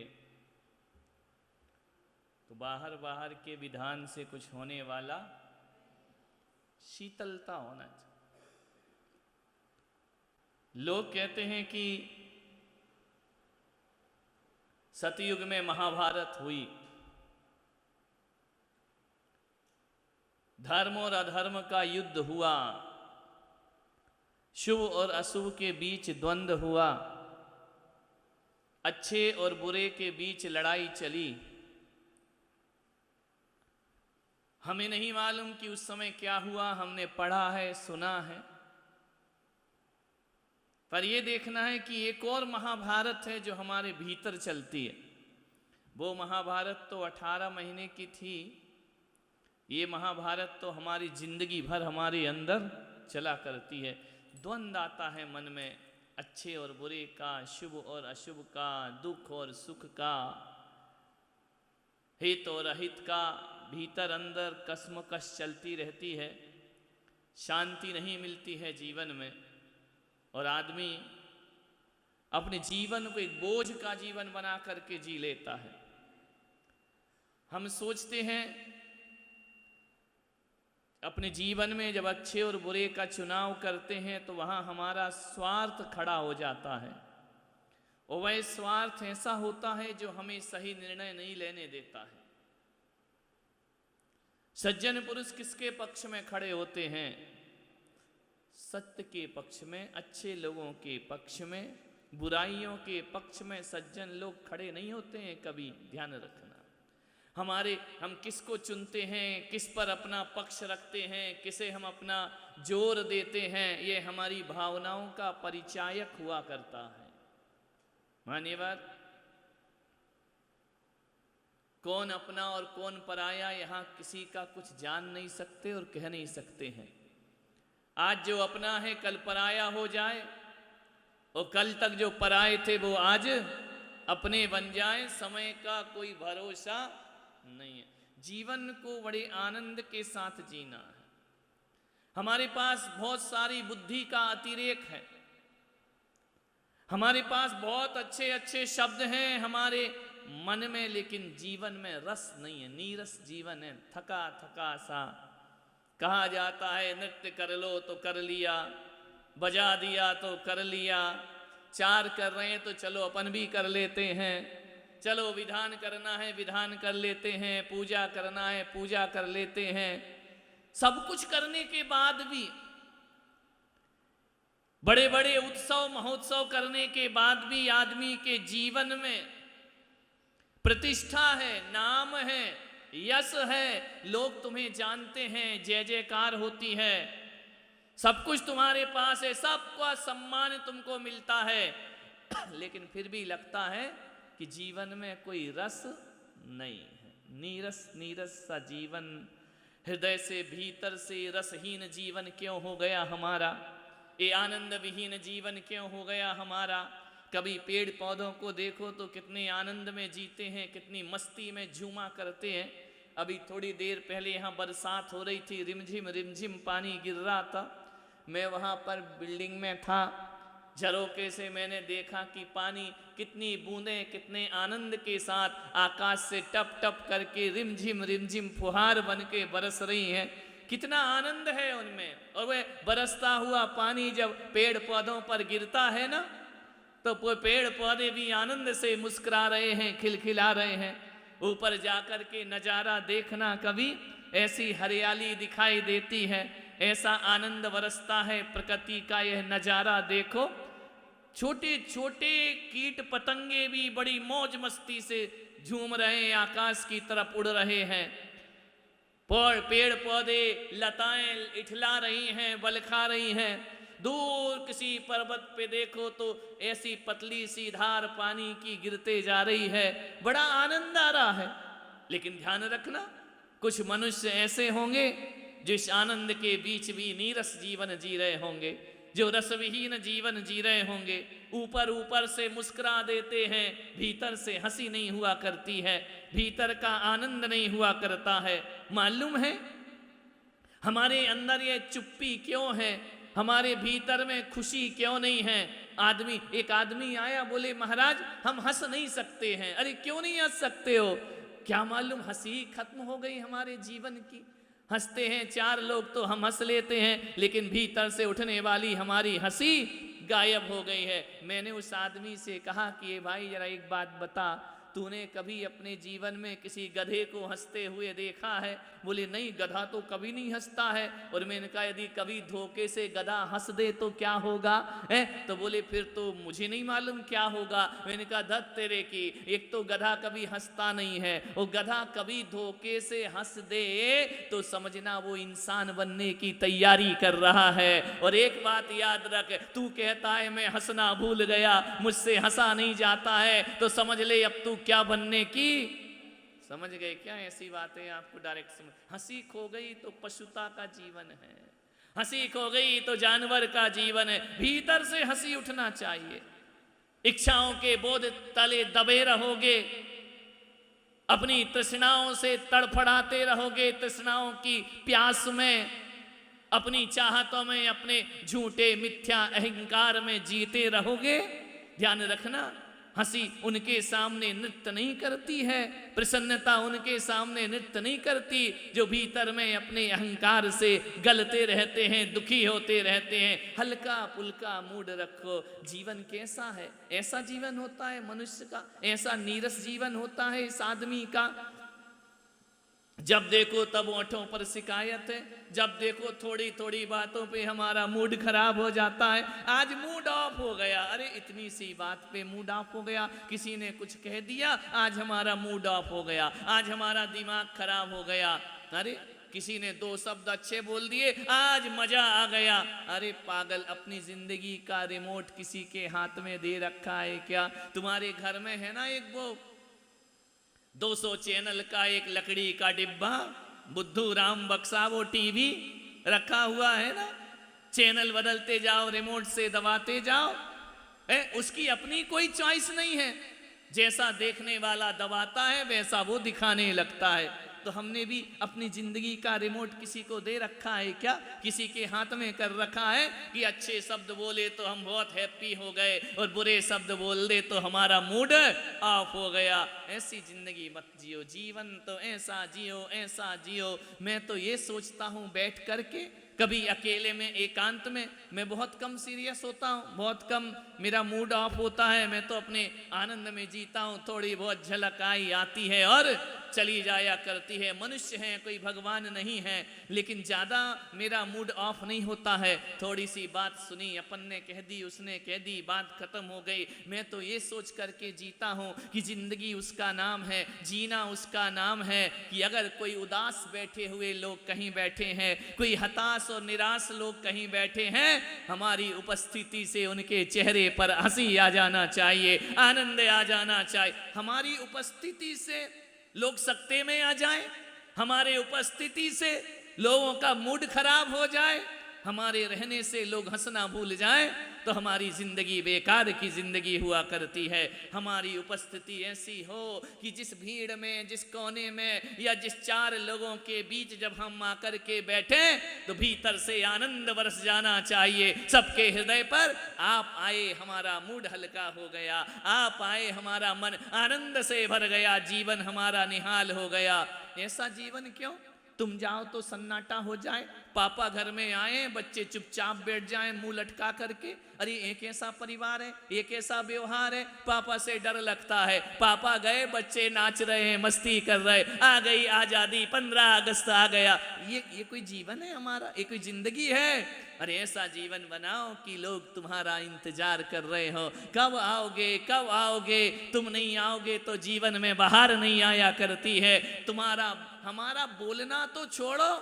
तो बाहर बाहर के विधान से कुछ होने वाला शीतलता होना चाहिए। लोग कहते हैं कि सतयुग में महाभारत हुई, धर्म और अधर्म का युद्ध हुआ, शुभ और अशुभ के बीच द्वंद्व हुआ, अच्छे और बुरे के बीच लड़ाई चली। हमें नहीं मालूम कि उस समय क्या हुआ, हमने पढ़ा है, सुना है, पर यह देखना है कि एक और महाभारत है जो हमारे भीतर चलती है। वो महाभारत तो 18 महीने की थी, ये महाभारत तो हमारी जिंदगी भर हमारे अंदर चला करती है। द्वंद्व आता है मन में, अच्छे और बुरे का, शुभ और अशुभ का, दुख और सुख का, हित और अहित का, भीतर अंदर कश्मकश चलती रहती है, शांति नहीं मिलती है जीवन में, और आदमी अपने जीवन को एक बोझ का जीवन बना करके जी लेता है। हम सोचते हैं अपने जीवन में जब अच्छे और बुरे का चुनाव करते हैं तो वहाँ हमारा स्वार्थ खड़ा हो जाता है, और वह स्वार्थ ऐसा होता है जो हमें सही निर्णय नहीं लेने देता है। सज्जन पुरुष किसके पक्ष में खड़े होते हैं? सत्य के पक्ष में, अच्छे लोगों के पक्ष में। बुराइयों के पक्ष में सज्जन लोग खड़े नहीं होते हैं कभी, ध्यान रखना। हम किसको चुनते हैं, किस पर अपना पक्ष रखते हैं, किसे हम अपना जोर देते हैं, ये हमारी भावनाओं का परिचायक हुआ करता है। मानिए बात, कौन अपना और कौन पराया यहाँ किसी का कुछ जान नहीं सकते और कह नहीं सकते हैं। आज जो अपना है कल पराया हो जाए, और कल तक जो पराए थे वो आज अपने बन जाए, समय का कोई भरोसा नहीं है। जीवन को बड़े आनंद के साथ जीना है। हमारे पास बहुत सारी बुद्धि का अतिरेक है, हमारे पास बहुत अच्छे अच्छे शब्द हैं हमारे मन में, लेकिन जीवन में रस नहीं है, नीरस जीवन है, थका थका सा। कहा जाता है नृत्य कर लो तो कर लिया, बजा दिया तो कर लिया, चार कर रहे हैं तो चलो अपन भी कर लेते हैं, चलो विधान करना है विधान कर लेते हैं, पूजा करना है पूजा कर लेते हैं। सब कुछ करने के बाद भी, बड़े बड़े उत्सव महोत्सव करने के बाद भी आदमी के जीवन में प्रतिष्ठा है, नाम है, यश है, लोग तुम्हें जानते हैं, जय जयकार होती है, सब कुछ तुम्हारे पास है, सबका सम्मान तुमको मिलता है, लेकिन फिर भी लगता है कि जीवन में कोई रस नहीं है। नीरस नीरस सा जीवन, हृदय से भीतर से रसहीन जीवन क्यों हो गया हमारा? ये आनंद विहीन जीवन क्यों हो गया हमारा? कभी पेड़ पौधों को देखो तो कितने आनंद में जीते हैं, कितनी मस्ती में झूमा करते हैं। अभी थोड़ी देर पहले यहाँ बरसात हो रही थी, रिमझिम पानी गिर रहा था। मैं वहाँ पर बिल्डिंग में था, झरोके से मैंने देखा कि पानी कितनी बूंदें कितने आनंद के साथ आकाश से टप टप करके रिमझिम फुहार बन के बरस रही हैं। कितना आनंद है उनमें। और वह बरसता हुआ पानी जब पेड़ पौधों पर गिरता है ना, तो पेड़ पौधे भी आनंद से मुस्कुरा रहे हैं, खिलखिला रहे हैं। ऊपर जाकर के नज़ारा देखना, कभी ऐसी हरियाली दिखाई देती है, ऐसा आनंद बरसता है प्रकृति का यह नज़ारा देखो। छोटे छोटे कीट पतंगे भी बड़ी मौज मस्ती से झूम रहे हैं, आकाश की तरफ उड़ रहे हैं। पेड़ पौधे लताएं इठला रही हैं, बलखा रही हैं। दूर किसी पर्वत पे देखो तो ऐसी पतली सी धार पानी की गिरते जा रही है, बड़ा आनंद आ रहा है। लेकिन ध्यान रखना, कुछ मनुष्य ऐसे होंगे जो इस आनंद के बीच भी नीरस जीवन जी रहे होंगे, जो रसविहीन जीवन जी रहे होंगे। ऊपर ऊपर से मुस्कुरा देते हैं, भीतर से हंसी नहीं हुआ करती है, भीतर का आनंद नहीं हुआ करता है। मालूम है हमारे अंदर ये चुप्पी क्यों है, हमारे भीतर में खुशी क्यों नहीं है? एक आदमी आया, बोले महाराज हम हंस नहीं सकते हैं। अरे क्यों नहीं हंस सकते हो? क्या मालूम हंसी खत्म हो गई हमारे जीवन की। हंसते हैं चार लोग तो हम हंस लेते हैं, लेकिन भीतर से उठने वाली हमारी हंसी गायब हो गई है। मैंने उस आदमी से कहा कि ये भाई जरा एक बात बता, तूने कभी अपने जीवन में किसी गधे को हंसते हुए देखा है? बोले नहीं, गधा तो कभी नहीं हंसता है। और मैंने कहा यदि कभी धोखे से गधा हंस दे तो क्या होगा? तो बोले फिर तो मुझे नहीं मालूम क्या होगा। मैंने कहा धत तेरे की, एक तो गधा कभी हंसता नहीं है, और गधा कभी धोखे से हंस दे तो समझना वो इंसान बनने की तैयारी कर रहा है। और एक बात याद रख, तू कहता है मैं हंसना भूल गया, मुझसे हंसा नहीं जाता है, तो समझ ले अब तू क्या बनने की। समझ गए क्या? ऐसी बातें आपको डायरेक्ट समझ। हंसी खो गई तो पशुता का जीवन है, हंसी खो गई तो जानवर का जीवन है। भीतर से हंसी उठना चाहिए। इच्छाओं के बोझ तले दबे रहोगे, अपनी तृष्णाओं से तड़फड़ाते रहोगे, तृष्णाओं की प्यास में, अपनी चाहतों में, अपने झूठे मिथ्या अहंकार में जीते रहोगे। ध्यान रखना, हंसी उनके सामने नृत्य नहीं करती है, प्रसन्नता उनके सामने नृत्य नहीं करती जो भीतर में अपने अहंकार से गलते रहते हैं, दुखी होते रहते हैं। हल्का फुल्का मूड रखो। जीवन कैसा है? ऐसा जीवन होता है मनुष्य का, ऐसा नीरस जीवन होता है इस आदमी का। जब देखो तब ओंठों पर शिकायत है, जब देखो थोड़ी थोड़ी बातों पे हमारा मूड खराब हो जाता है। आज मूड ऑफ हो गया, अरे इतनी सी बात पे मूड ऑफ हो गया, किसी ने कुछ कह दिया आज हमारा मूड ऑफ हो गया, आज हमारा दिमाग खराब हो गया। अरे किसी ने दो शब्द अच्छे बोल दिए आज मजा आ गया। अरे पागल, अपनी जिंदगी का रिमोट किसी के हाथ में दे रखा है क्या? तुम्हारे घर में है ना एक वो 200 चैनल का एक लकड़ी का डिब्बा, बुद्धू राम बक्सा वो टीवी रखा हुआ है ना, चैनल बदलते जाओ, रिमोट से दबाते जाओ। उसकी अपनी कोई चॉइस नहीं है, जैसा देखने वाला दबाता है वैसा वो दिखाने लगता है। तो हमने भी अपनी जिंदगी का रिमोट किसी को दे रखा है क्या? किसी के हाथ में कर रखा है कि अच्छे शब्द बोले तो हम बहुत हैप्पी हो गए और बुरे शब्द बोल दे तो हमारा मूड ऑफ हो गया। ऐसी जिंदगी मत जियो। जीवन तो ऐसा जियो, ऐसा जियो। मैं तो ये सोचता हूँ बैठ करके, कभी अकेले में एकांत में, मैं बहुत कम सीरियस होता हूँ, बहुत कम मेरा मूड ऑफ होता है। मैं तो अपने आनंद में जीता हूँ, थोड़ी बहुत झलक आई आती है और चली जाया करती है। मनुष्य हैं, कोई भगवान नहीं है, लेकिन ज़्यादा मेरा मूड ऑफ नहीं होता है। थोड़ी सी बात सुनी, अपन ने कह दी, उसने कह दी, बात खत्म हो गई। मैं तो ये सोच करके जीता हूँ कि जिंदगी उसका नाम है, जीना उसका नाम है। कि अगर कोई उदास बैठे हुए लोग कहीं बैठे हैं, कोई हताश और निराश लोग कहीं बैठे हैं, हमारी उपस्थिति से उनके चेहरे पर हंसी आ जाना चाहिए, आनंद आ जाना चाहिए। हमारी उपस्थिति से लोग सकते में आ जाएं, हमारे उपस्थिति से लोगों का मूड खराब हो जाए, हमारे रहने से लोग हंसना भूल जाएं, तो हमारी जिंदगी बेकार की जिंदगी हुआ करती है। हमारी उपस्थिति ऐसी हो कि जिस भीड़ में, जिस कोने में या जिस चार लोगों के बीच जब हम आकर के बैठे तो भीतर से आनंद बरस जाना चाहिए सबके हृदय पर। आप आए, हमारा मूड हल्का हो गया, आप आए, हमारा मन आनंद से भर गया, जीवन हमारा निहाल हो गया। ऐसा जीवन क्यों? तुम जाओ तो सन्नाटा हो जाए, पापा घर में आए, बच्चे चुपचाप बैठ जाएं मुंह लटका करके। अरे एक ऐसा परिवार है, एक ऐसा व्यवहार है, पापा से डर लगता है। पापा गए, बच्चे नाच रहे हैं, मस्ती कर रहे, आ गई आजादी, 15 अगस्त आ गया। ये कोई जीवन है हमारा? ये कोई जिंदगी है? अरे ऐसा जीवन बनाओ कि लोग तुम्हारा इंतजार कर रहे हो, कब आओगे, कब आओगे। तुम नहीं आओगे तो जीवन में बाहर नहीं आया करती है। हमारा बोलना तो छोड़ो,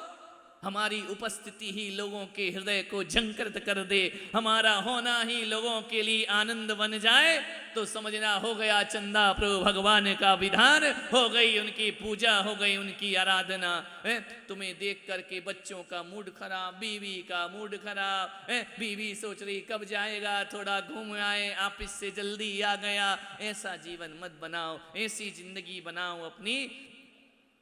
हमारी उपस्थिति ही लोगों के हृदय को झंकृत कर दे, हमारा होना ही लोगों के लिए आनंद बन जाए, तो समझना हो गया चंदा प्रभु भगवान का विधान, हो गई उनकी पूजा, हो गई उनकी आराधना। तुम्हें देख करके बच्चों का मूड खराब, बीवी का मूड खराब, बीवी सोच रही कब जाएगा, थोड़ा घूम आए, ऑफिस से जल्दी आ गया। ऐसा जीवन मत बनाओ, ऐसी जिंदगी बनाओ अपनी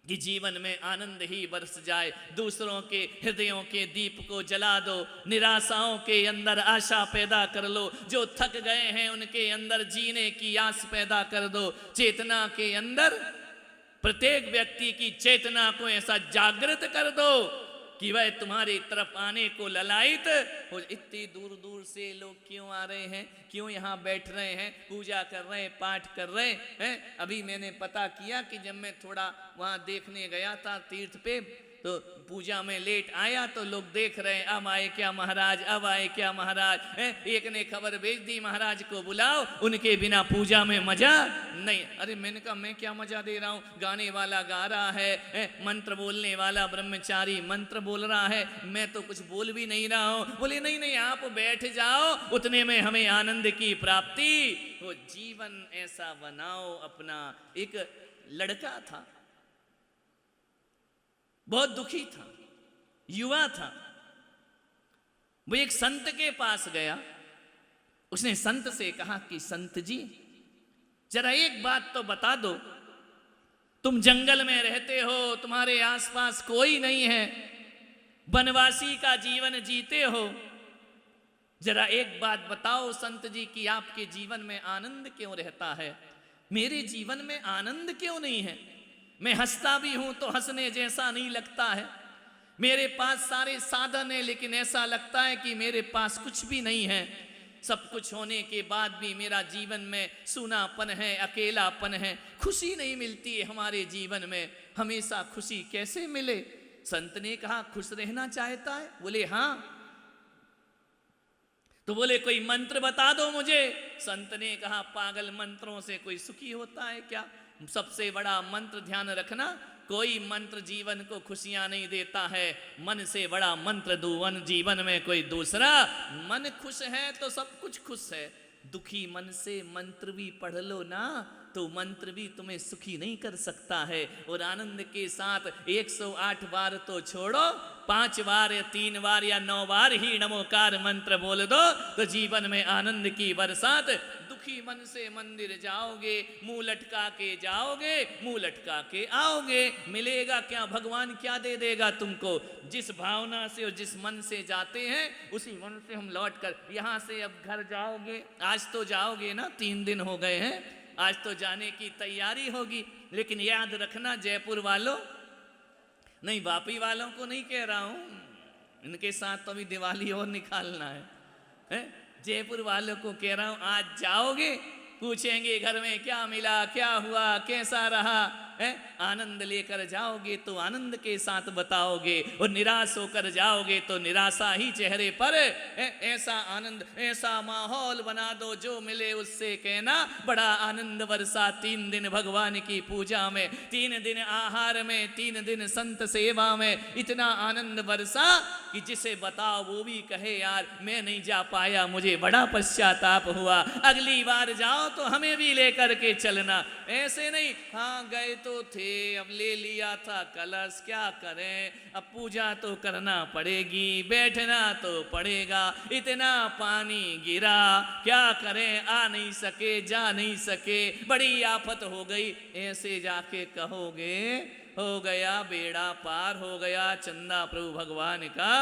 कि जीवन में आनंद ही बरस जाए। दूसरों के हृदयों के दीप को जला दो, निराशाओं के अंदर आशा पैदा कर लो, जो थक गए हैं उनके अंदर जीने की आस पैदा कर दो। चेतना के अंदर प्रत्येक व्यक्ति की चेतना को ऐसा जागृत कर दो कि वह तुम्हारी तरफ आने को ललायित हो। इतनी दूर दूर से लोग क्यों आ रहे हैं, क्यों यहाँ बैठ रहे हैं, पूजा कर रहे हैं, पाठ कर रहे हैं। अभी मैंने पता किया कि जब मैं थोड़ा वहाँ देखने गया था तीर्थ पे, तो पूजा में लेट आया तो लोग देख रहे हैं, अब आए क्या महाराज, अब आए क्या महाराज। एक ने खबर भेज दी महाराज को बुलाओ, उनके बिना पूजा में मजा नहीं। अरे मैंने कहा मैं क्या मजा दे रहा हूँ, गाने वाला गा रहा है, मंत्र बोलने वाला ब्रह्मचारी मंत्र बोल रहा है, मैं तो कुछ बोल भी नहीं रहा हूँ। बोले नहीं नहीं आप बैठ जाओ, उतने में हमें आनंद की प्राप्ति। वो जीवन ऐसा बनाओ अपना। एक लड़का था, बहुत दुखी था, युवा था। वो एक संत के पास गया। उसने संत से कहा कि संत जी जरा एक बात तो बता दो, तुम जंगल में रहते हो, तुम्हारे आसपास कोई नहीं है, वनवासी का जीवन जीते हो, जरा एक बात बताओ संत जी कि आपके जीवन में आनंद क्यों रहता है, मेरे जीवन में आनंद क्यों नहीं है। मैं हंसता भी हूं तो हंसने जैसा नहीं लगता है, मेरे पास सारे साधन है लेकिन ऐसा लगता है कि मेरे पास कुछ भी नहीं है। सब कुछ होने के बाद भी मेरा जीवन में सूनापन है, अकेलापन है, खुशी नहीं मिलती है हमारे जीवन में। हमेशा खुशी कैसे मिले। संत ने कहा खुश रहना चाहता है? बोले हाँ। तो बोले कोई मंत्र बता दो मुझे। संत ने कहा पागल, मंत्रों से कोई सुखी होता है क्या। सबसे बड़ा मंत्र ध्यान रखना, कोई मंत्र जीवन को खुशियां नहीं देता है, मन से बड़ा मंत्र दुवन जीवन में कोई दूसरा। मन खुश है तो सब कुछ खुश है। दुखी मन से मंत्र भी पढ़ लो ना तो मंत्र भी तुम्हें सुखी नहीं कर सकता है। और आनंद के साथ 108 बार तो छोड़ो, 5 बार या 3 बार या 9 बार ही नमोकार मंत्र बोल दो तो जीवन में आनंद की बरसात। दुखी मन से मंदिर जाओगे, मुंह लटका के जाओगे, मुंह लटका के आओगे, मिलेगा क्या, भगवान क्या दे देगा तुमको। जिस भावना से और जिस मन से जाते हैं उसी मन से हम लौट कर यहाँ से अब घर जाओगे। आज तो जाओगे ना, 3 दिन हो गए हैं, आज तो जाने की तैयारी होगी। लेकिन याद रखना जयपुर वालों, नहीं वापी वालों को नहीं कह रहा हूं, इनके साथ तो अभी दिवाली और निकालना है। जयपुर वालों को कह रहा हूं, आज जाओगे पूछेंगे घर में क्या मिला, क्या हुआ, कैसा रहा है। आनंद लेकर जाओगे तो आनंद के साथ बताओगे, और निराश होकर जाओगे तो निराशा ही चेहरे पर। ऐसा आनंद, ऐसा माहौल बना दो जो मिले उससे कहना बड़ा आनंद बरसा। 3 दिन भगवान की पूजा में, 3 दिन आहार में, 3 दिन संत सेवा में इतना आनंद बरसा कि जिसे बताओ वो भी कहे यार मैं नहीं जा पाया, मुझे बड़ा पश्चाताप हुआ, अगली बार जाओ तो हमें भी लेकर के चलना। ऐसे नहीं हाँ गए तो थे, अब ले लिया था कलश, क्या करें, अब पूजा तो करना पड़ेगी, बैठना तो पड़ेगा, इतना पानी गिरा क्या करें, आ नहीं सके, जा नहीं सके, बड़ी आफत हो गई। ऐसे जाके कहोगे हो गया बेड़ा पार, हो गया चंदा प्रभु भगवान का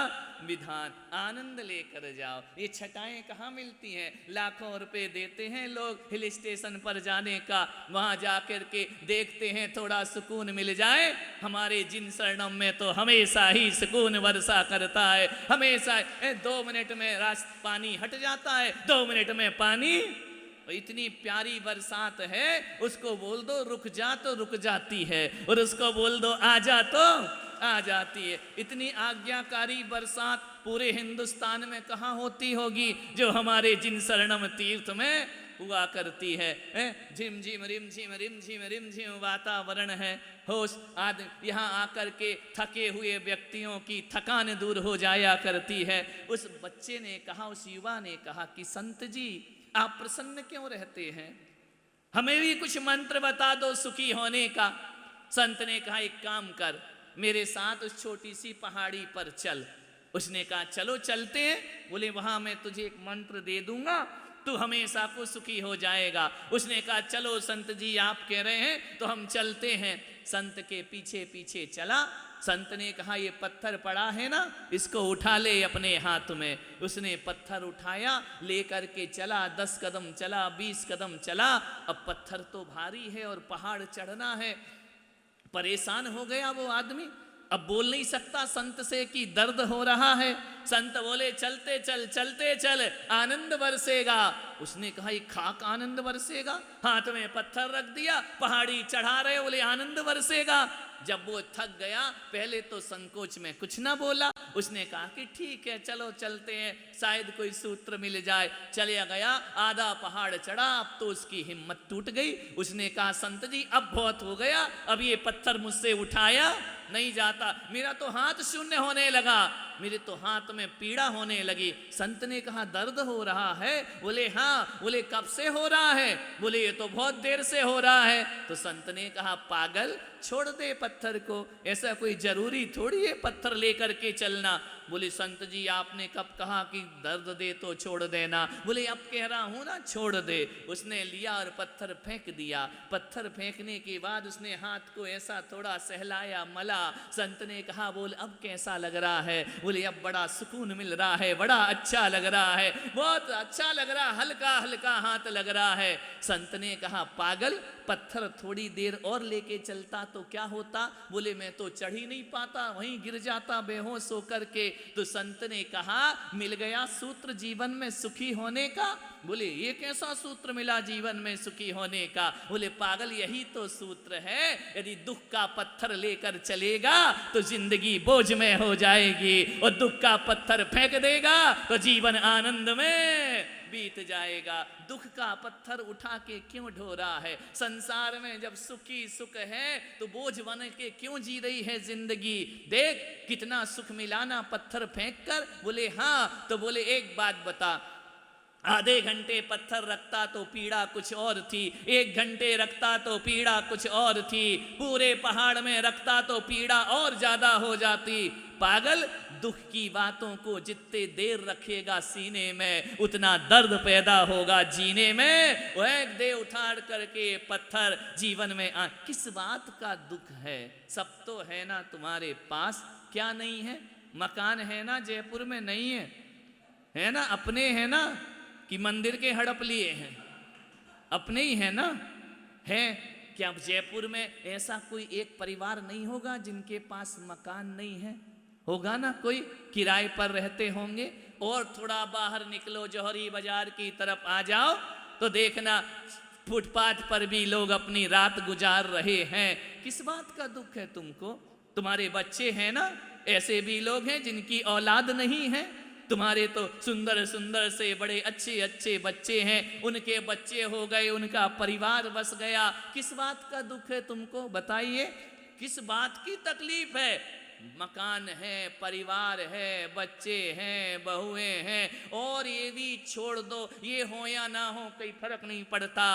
विधान। आनंद लेकर जाओ। ये छटाएं कहाँ मिलती हैं, लाखों रुपए देते हैं लोग हिल स्टेशन पर जाने का, वहाँ जाकर के देखते हैं थोड़ा सुकून मिल जाए। हमारे जिन शरणम में तो हमेशा ही सुकून वर्षा करता है, हमेशा। 2 मिनट में पानी हट जाता है, 2 मिनट में पानी। इतनी प्यारी बरसात है, उसको बोल दो रुक जा तो रुक जाती है, और उसको बोल दो आ जा तो आ जाती है। इतनी आज्ञाकारी बरसात पूरे हिंदुस्तान में कहाँ होती होगी जो हमारे जिन शरणम तीर्थ में हुआ करती है। झिम झिम रिम झिम रिम झिम रिम झिम वातावरण है। होश आदि यहाँ आकर के थके हुए व्यक्तियों की थकान दूर हो जाया करती है। उस बच्चे ने कहा, उस युवा ने कहा कि संत जी आप प्रसन्न क्यों रहते हैं, हमें भी कुछ मंत्र बता दो सुखी होने का। संत ने कहा एक काम कर, मेरे साथ उस छोटी सी पहाड़ी पर चल। उसने कहा चलो चलते हैं। बोले वहां मैं तुझे एक मंत्र दे दूंगा, तू हमेशा को सुखी हो जाएगा। उसने कहा चलो संत जी आप कह रहे हैं तो हम चलते हैं। संत के पीछे पीछे चला। संत ने कहा ये पत्थर पड़ा है ना, इसको उठा ले अपने हाथ में। उसने पत्थर उठाया, लेकर के चला। 10 कदम चला, 20 कदम चला। अब पत्थर तो भारी है और पहाड़ चढ़ना है। परेशान हो गया वो आदमी। अब बोल नहीं सकता संत से कि दर्द हो रहा है। संत बोले चलते चल चलते चल आनंद बरसेगा। उसने कहा ये खाक आनंद बरसेगा, हाथ में पत्थर रख दिया, पहाड़ी चढ़ा रहे, बोले आनंद बरसेगा। जब वो थक गया, पहले तो संकोच में कुछ ना बोला, उसने कहा कि ठीक है चलो चलते हैं, शायद कोई सूत्र मिल जाए। चले गया, आधा पहाड़ चढ़ा, अब तो उसकी हिम्मत टूट गई। उसने कहा संत जी अब बहुत हो गया, अब ये पत्थर मुझसे उठाया नहीं जाता, मेरा तो हाथ शून्य होने लगा, मेरे तो हाथ में पीड़ा होने लगी। संत ने कहा दर्द हो रहा है? बोले हाँ। बोले कब से हो रहा है? बोले ये तो बहुत देर से हो रहा है। तो संत ने कहा पागल, छोड़ दे पत्थर को, ऐसा कोई जरूरी थोड़ी है पत्थर लेकर के चलना। बोले संत जी आपने कब कहा कि दर्द दे तो छोड़ देना? बोले अब कह रहा हूं ना छोड़ दे। उसने लिया और पत्थर फेंक दिया। पत्थर फेंकने के बाद उसने हाथ को ऐसा थोड़ा सहलाया, मला। संत ने कहा बोल अब कैसा लग रहा है? बोले अब बड़ा सुकून मिल रहा है, बड़ा अच्छा लग रहा है, बहुत अच्छा लग रहा, हल्का हल्का हाथ लग रहा है। संत ने कहा पागल, पत्थर थोड़ी देर और लेके चलता तो क्या होता? बोले मैं तो चढ़ ही नहीं पाता, वहीं गिर जाता बेहोश होकर के। तो संत ने कहा मिल गया सूत्र जीवन में सुखी होने का। बोले ये कैसा सूत्र मिला जीवन में सुखी होने का? बोले पागल यही तो सूत्र है, यदि दुख का पत्थर लेकर चलेगा तो जिंदगी बोझ में हो जाएगी, और दुख का पत्थर फेंक देगा तो जीवन आनंद में बीत जाएगा। दुख का पत्थर उठा के क्यों ढो रहा है? संसार में जब सुखी सुख है तो बोझ बन के क्यों जी रही है जिंदगी? देख कितना सुख मिला ना पत्थर फेंक कर। बोले हाँ। तो बोले एक बात बता, आधे घंटे पत्थर रखता तो पीड़ा कुछ और थी, 1 घंटे रखता तो पीड़ा कुछ और थी, पूरे पहाड़ में रखता तो पीड़ा और ज्यादा हो जाती। पागल, दुख की बातों को जितने देर रखेगा सीने में उतना दर्द पैदा होगा जीने में। वह दे उठाड़ करके पत्थर जीवन में किस बात का दुख है? सब तो है ना तुम्हारे पास, क्या नहीं है? मकान है ना जयपुर में? नहीं है, है ना? अपने है ना कि मंदिर के हड़प लिए हैं? अपने ही है ना? है क्या जयपुर में ऐसा कोई एक परिवार नहीं होगा जिनके पास मकान नहीं है? होगा ना, कोई किराए पर रहते होंगे। और थोड़ा बाहर निकलो, जौहरी बाजार की तरफ आ जाओ तो देखना फुटपाथ पर भी लोग अपनी रात गुजार रहे हैं। किस बात का दुख है तुमको? तुम्हारे बच्चे हैं ना, ऐसे भी लोग हैं जिनकी औलाद नहीं है। तुम्हारे तो सुंदर सुंदर से बड़े अच्छे अच्छे बच्चे हैं, उनके बच्चे हो गए, उनका परिवार बस गया। किस बात का दुख है तुमको? बताइए, किस बात की तकलीफ है? मकान है, परिवार है, बच्चे हैं, बहुएं हैं, और ये भी छोड़ दो, ये हो या ना हो कोई फर्क नहीं पड़ता।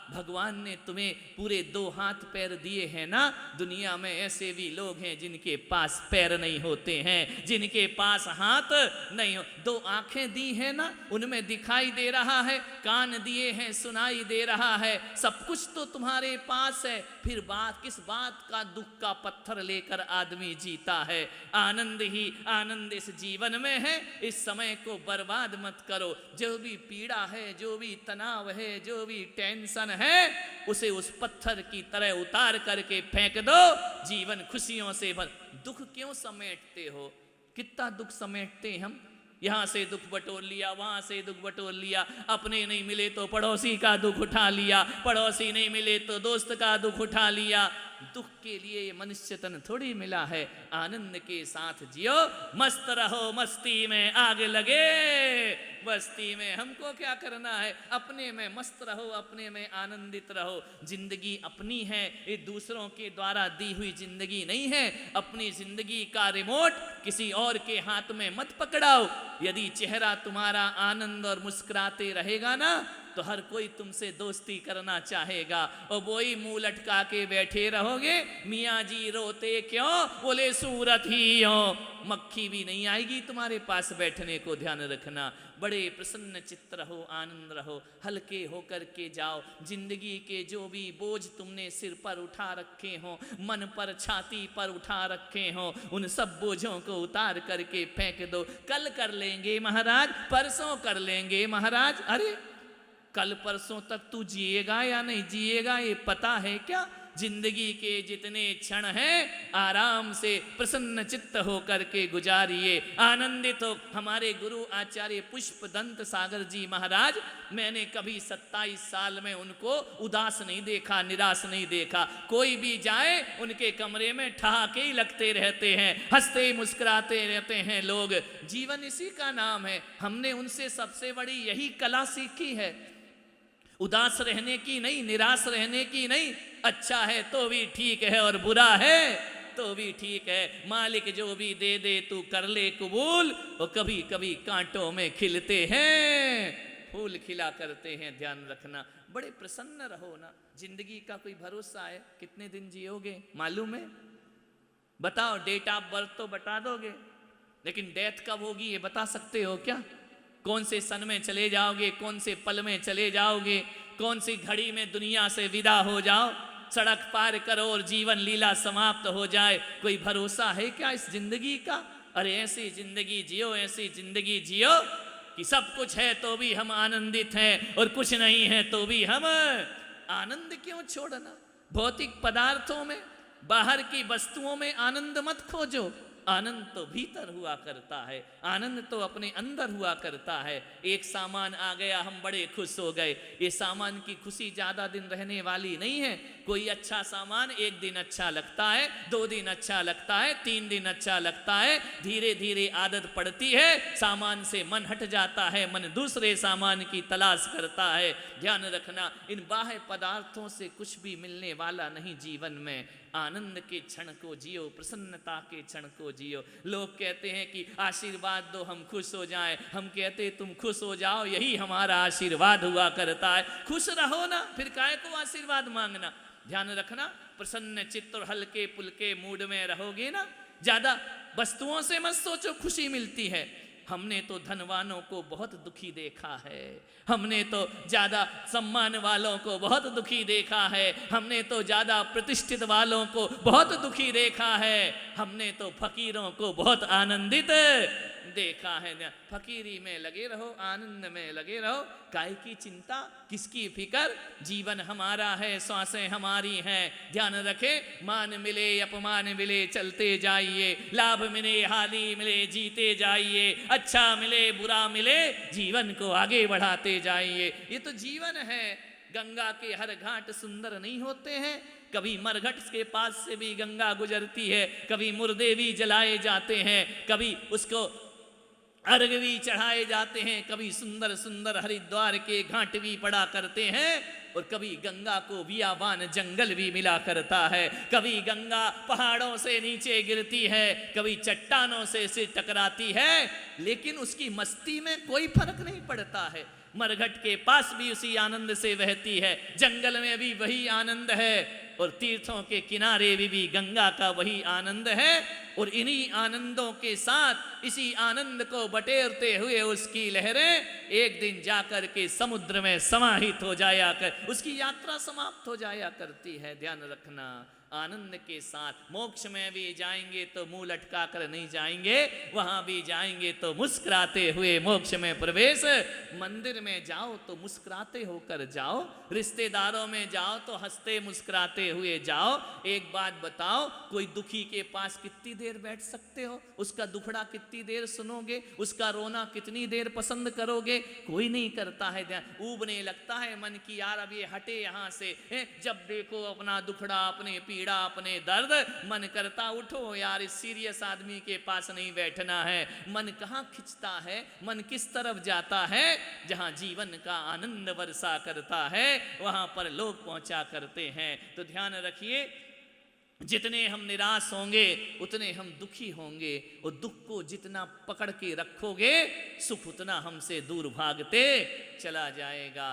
भगवान ने तुम्हें पूरे 2 हाथ पैर दिए हैं ना। दुनिया में ऐसे भी लोग हैं जिनके पास पैर नहीं होते हैं, जिनके पास हाथ नहीं हो। 2 आंखें दी है ना, उनमें दिखाई दे रहा है, कान दिए हैं सुनाई दे रहा है, सब कुछ तो तुम्हारे पास है। फिर किस बात का दुख का पत्थर लेकर आदमी जीता है? आनंद ही आनंद इस जीवन में है। इस समय को बर्बाद मत करो। जो भी पीड़ा है, जो भी तनाव है, जो भी टेंशन है, उसे उस पत्थर की तरह उतार करके फेंक दो। जीवन खुशियों से भर। दुख क्यों समेटते हो? कितना दुख समेटते हम। यहाँ से दुख बटोर लिया, वहाँ से दुख बटोर लिया, अपने नहीं मिले तो पड़ोसी का दुख उठा लिया, पड़ोसी नहीं मिले तो दोस्त का दुख उठा लिया। दुख के लिए ये मनुष्य तन थोड़ी मिला है। आनंद के साथ जियो, मस्त रहो, मस्ती में आग लगे बस्ती में। हमको क्या करना है? अपने में मस्त रहो, अपने में आनंदित रहो। जिंदगी अपनी है, ये दूसरों के द्वारा दी हुई जिंदगी नहीं है। अपनी जिंदगी का रिमोट किसी और के हाथ में मत पकड़ाओ। यदि चेहरा तुम्हारा आनंद और मुस्कुराते रहेगा ना, तो हर कोई तुमसे दोस्ती करना चाहेगा। और वही मुंह लटका के बैठे रहोगे, मियाँ जी रोते क्यों? बोले सूरत ही हो। मक्खी भी नहीं आएगी तुम्हारे पास बैठने को। ध्यान रखना, बड़े प्रसन्न चित्त रहो, आनंद रहो, हल्के होकर के जाओ। जिंदगी के जो भी बोझ तुमने सिर पर उठा रखे हो, मन पर, छाती पर उठा रखे हो, उन सब बोझों को उतार करके फेंक दो। कल कर लेंगे महाराज, परसों कर लेंगे महाराज। अरे कल परसों तक तू जिएगा या नहीं जिएगा ये पता है क्या? जिंदगी के जितने क्षण हैं आराम से प्रसन्न चित्त होकर के गुजारिए, आनंदित हो। हमारे गुरु आचार्य पुष्पदंत सागर जी महाराज, मैंने कभी 27 साल में उनको उदास नहीं देखा, निराश नहीं देखा। कोई भी जाए उनके कमरे में ठहाके ही लगते रहते हैं, हंसते मुस्कुराते रहते हैं लोग। जीवन इसी का नाम है। हमने उनसे सबसे बड़ी यही कला सीखी है, उदास रहने की नहीं, निराश रहने की नहीं। अच्छा है तो भी ठीक है और बुरा है तो भी ठीक है। मालिक जो भी दे दे तू कर ले कबूल। और कभी कभी कांटों में खिलते हैं, फूल खिला करते हैं, ध्यान रखना। बड़े प्रसन्न रहो ना। जिंदगी का कोई भरोसा है? कितने दिन जियोगे मालूम है? बताओ, डेट ऑफ बर्थ तो बता दोगे, लेकिन डेथ कब होगी ये बता सकते हो क्या? कौन से सन में चले जाओगे, कौन से पल में चले जाओगे, कौन सी घड़ी में दुनिया से विदा हो जाओ, सड़क पार करो और जीवन लीला समाप्त हो जाए। कोई भरोसा है क्या इस जिंदगी का? अरे ऐसी जिंदगी जियो, ऐसी जिंदगी जियो कि सब कुछ है तो भी हम आनंदित हैं और कुछ नहीं है तो भी हम आनंद क्यों छोड़ना? भौतिक पदार्थों में, बाहर की वस्तुओं में आनंद मत खोजो। आनंद तो भीतर हुआ करता है, आनंद तो अपने अंदर हुआ करता है। एक सामान आ गया, हम बड़े खुश हो गए। ये सामान की खुशी ज्यादा दिन रहने वाली नहीं है। कोई अच्छा सामान एक दिन अच्छा लगता है, 2 दिन अच्छा लगता है, 3 दिन अच्छा लगता है, धीरे धीरे आदत पड़ती है, सामान से मन हट जाता है, मन दूसरे सामान की तलाश करता है। ध्यान रखना, इन बाह्य पदार्थों से कुछ भी मिलने वाला नहीं जीवन में। आनंद के क्षण को जियो, प्रसन्नता के क्षण को जियो। लोग कहते हैं कि आशीर्वाद दो हम खुश हो जाएं, हम कहते तुम खुश हो जाओ, यही हमारा आशीर्वाद हुआ करता है। खुश रहो ना, फिर काहे को आशीर्वाद मांगना? ध्यान रखना, प्रसन्न चित्त और हल्के पुलके मूड में रहोगे ना, ज्यादा वस्तुओं से मत सोचो खुशी मिलती है। हमने तो धनवानों को बहुत दुखी देखा है, हमने तो ज्यादा सम्मान वालों को बहुत दुखी देखा है, हमने तो ज्यादा प्रतिष्ठित वालों को बहुत दुखी देखा है, हमने तो फकीरों को बहुत आनंदित देखा है। फकीरी में लगे रहो, आनंद में लगे रहो। काय की चिंता, किसकी फिकर? जीवन हमारा है, सांसें हमारी हैं। ध्यान रखे, मान मिले अपमान मिले चलते जाइए, लाभ मिले हानि मिले जीते जाइए, अच्छा मिले बुरा मिले जीवन को आगे बढ़ाते जाइए। ये तो जीवन है। गंगा के हर घाट सुंदर नहीं होते हैं, कभी मरघट के पास से भी गंगा गुजरती है, कभी मुर्दे भी जलाए जाते हैं, कभी उसको अर्घ भी चढ़ाए जाते हैं, कभी सुंदर सुंदर हरिद्वार के घाट भी पड़ा करते हैं, और कभी गंगा को बियाबान जंगल भी मिला करता है। कभी गंगा पहाड़ों से नीचे गिरती है, कभी चट्टानों से टकराती है, लेकिन उसकी मस्ती में कोई फर्क नहीं पड़ता है। मरघट के पास भी उसी आनंद से बहती है, जंगल में भी वही आनंद है, और तीर्थों के किनारे भी गंगा का वही आनंद है। और इन्हीं आनंदों के साथ इसी आनंद को बटेरते हुए उसकी लहरें एक दिन जाकर के समुद्र में समाहित हो जाया कर, उसकी यात्रा समाप्त हो जाया करती है। ध्यान रखना, आनंद के साथ मोक्ष में भी जाएंगे तो मुंह लटका कर नहीं जाएंगे, वहां भी जाएंगे तो मुस्कुराते हुए मोक्ष में प्रवेश। मंदिर में जाओ तो मुस्कुराते होकर जाओ, रिश्तेदारों में जाओ तो हंसते मुस्कुराते हुए जाओ। एक बात बताओ, कोई दुखी के पास कितनी देर बैठ सकते हो? उसका दुखड़ा कितनी देर सुनोगे? उसका रोना कितनी देर पसंद करोगे? कोई नहीं करता है। ध्यान, ऊबने लगता है मन की, यार अब ये हटे यहाँ से। जब देखो अपना दुखड़ा, अपने पीड़ा, अपने दर्द, मन करता उठो यार, इस सीरियस आदमी के पास नहीं बैठना है। मन कहाँ खिंचता है, मन किस तरफ जाता है? जहाँ जीवन का आनंद वर्षा करता है वहां पर लोग पहुंचा करते हैं। तो ध्यान रखिए, जितने हम निराश होंगे उतने हम दुखी होंगे, और दुख को जितना पकड़ के रखोगे सुख उतना हमसे दूर भागते चला जाएगा।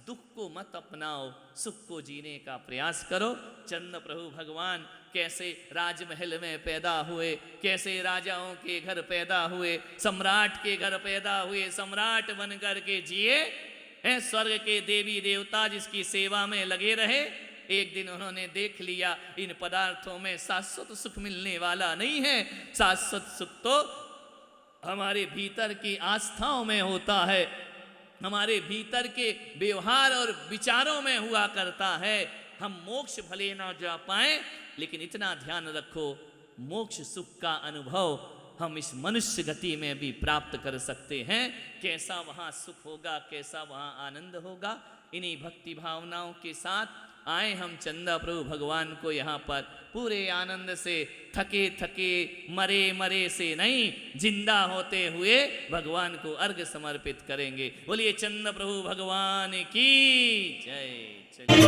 दुख को मत अपनाओ, सुख को जीने का प्रयास करो। चंद्र प्रभु भगवान कैसे राजमहल में पैदा हुए, कैसे राजाओं के घर पैदा हुए, सम्राट के घर पैदा हुए, सम्राट बन कर के जिए। स्वर्ग के देवी देवता जिसकी सेवा में लगे रहे, एक दिन उन्होंने देख लिया इन पदार्थों में शाश्वत सुख मिलने वाला नहीं है। शाश्वत सुख तो हमारे भीतर की आस्थाओं में होता है। हमारे भीतर के व्यवहार और विचारों में हुआ करता है। हम मोक्ष भले ना जा पाए, लेकिन इतना ध्यान रखो, मोक्ष सुख का अनुभव हम इस मनुष्य गति में भी प्राप्त कर सकते हैं। कैसा वहाँ सुख होगा, कैसा वहाँ आनंद होगा, इन्हीं भक्ति भावनाओं के साथ आए हम चंदा प्रभु भगवान को यहाँ पर पूरे आनंद से, थके थके मरे मरे से नहीं, जिंदा होते हुए भगवान को अर्घ समर्पित करेंगे। बोलिए चंदा प्रभु भगवान की जय। चलिए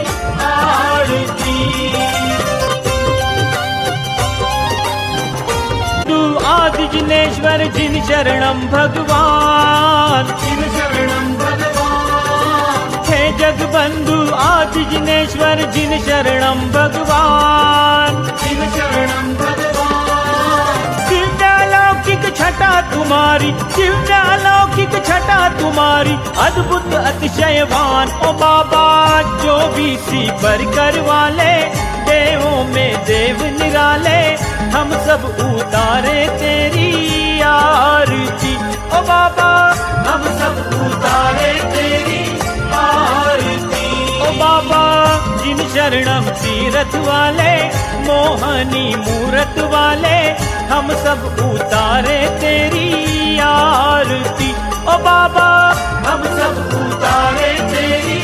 तू आदि जिनेश्वर जिन शरणम भगवान, जिन शरणम भगवान, हे जगबंधु आदि जिनेश्वर जिन शरणम भगवान, जिन शरणम भगवान। दिव्यालौकिक छटा तुम्हारी, दिव्यालौकिक छटा तुम्हारी, अद्भुत अतिशयवान ओ बाबा जो भी सी पर करवाले, देवों में देव निराले, हम सब उतारे तेरी आरती ओ बाबा, हम सब उतारे तेरी आरती ओ बाबा। जिन शरणम तीरथ वाले, मोहनी मूरत वाले, हम सब उतारे तेरी आरती ओ बाबा, हम सब उतारे तेरी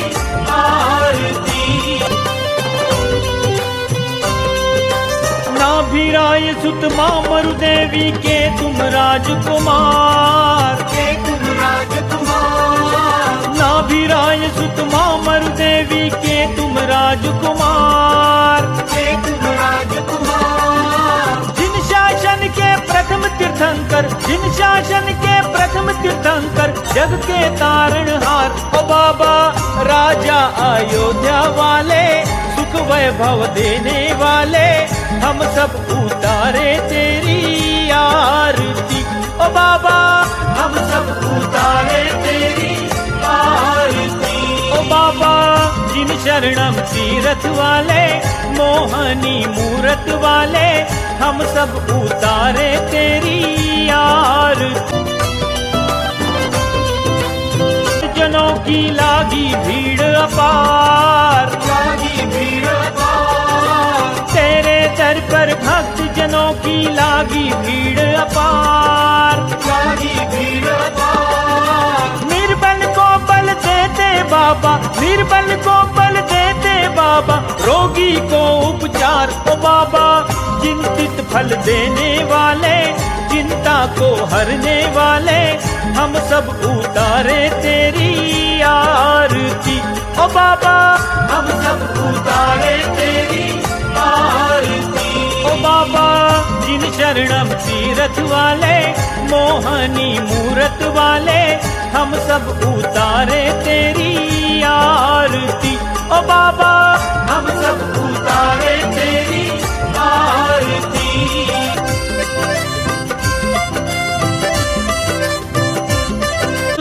आरती। नाभिराय सुत मामरु देवी के तुम राजकुमार, के तुम राजकुमार। नाभिराय सुत मामरु देवी के तुम राजकुमार, के तुम राजकुमार। जिन शासन के प्रथम तीर्थंकर, जिन शासन के प्रथम तीर्थंकर, जग के तारणहार ओ बाबा राजा अयोध्या वाले, सुख वैभव देने वाले, हम सब उतारे तेरी आरती ओ बाबा, हम सब उतारे तेरी आरती ओ बाबा। जिन शरणम तीरथ वाले, मोहनी मूरत वाले, हम सब उतारे तेरी आरती। जनों की लागी भीड़ अपार, लागी भीड़ अपार, तेरे दर पर भक्त जनों की लागी भीड़ अपार, लागी भीड़ अपार। निर्बल को बल देते बाबा, निर्बल को बल देते बाबा, रोगी को उपचार ओ बाबा। चिंतित फल देने वाले, चिंता को हरने वाले, हम सब उतारे तेरी आरती ओ बाबा, हम सब उतारे तेरी आरती ओ बाबा। जिन शरणम तीरथ वाले, मोहनी मूरत वाले, हम सब उतारे तेरी आरती ओ बाबा, हम सब उतारे तेरी आरती।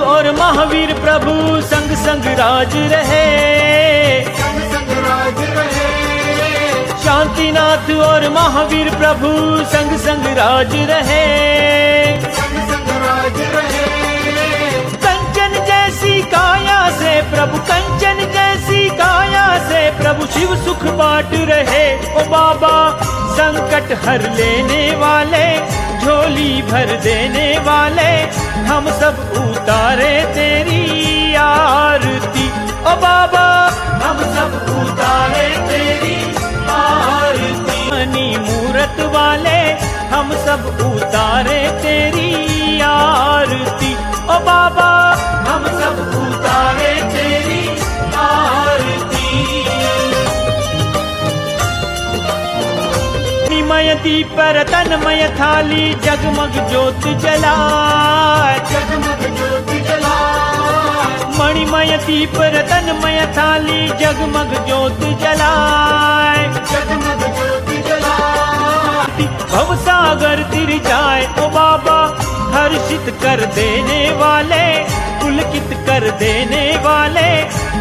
और महावीर प्रभु संग संग राज रहे, संग संग राज रहे। शांतिनाथ और महावीर प्रभु संग संग राज रहे, संग संग राज रहे। कंचन जैसी काया से प्रभु, कंचन जैसी काया से प्रभु, शिव सुख बांट रहे ओ बाबा। संकट हर लेने वाले, झोली भर देने वाले, हम सब उतारे तेरी आरती ओ बाबा, हम सब उतारे तेरी आरती। मनी मूरत वाले, हम सब उतारे तेरी आरती ओ बाबा, हम सब उतारे तेरी आरती। मय दीप रतनमय थाली, जगमग ज्योत जलाए, जगमग ज्योत जलाए। मणिमय दीप रतनमय थाली, जगमग ज्योत जलाए, जगमग ज्योत जलाए। भवसागर तिर जाए ओ बाबा, हर्षित कर देने वाले, पुलकित कर देने वाले,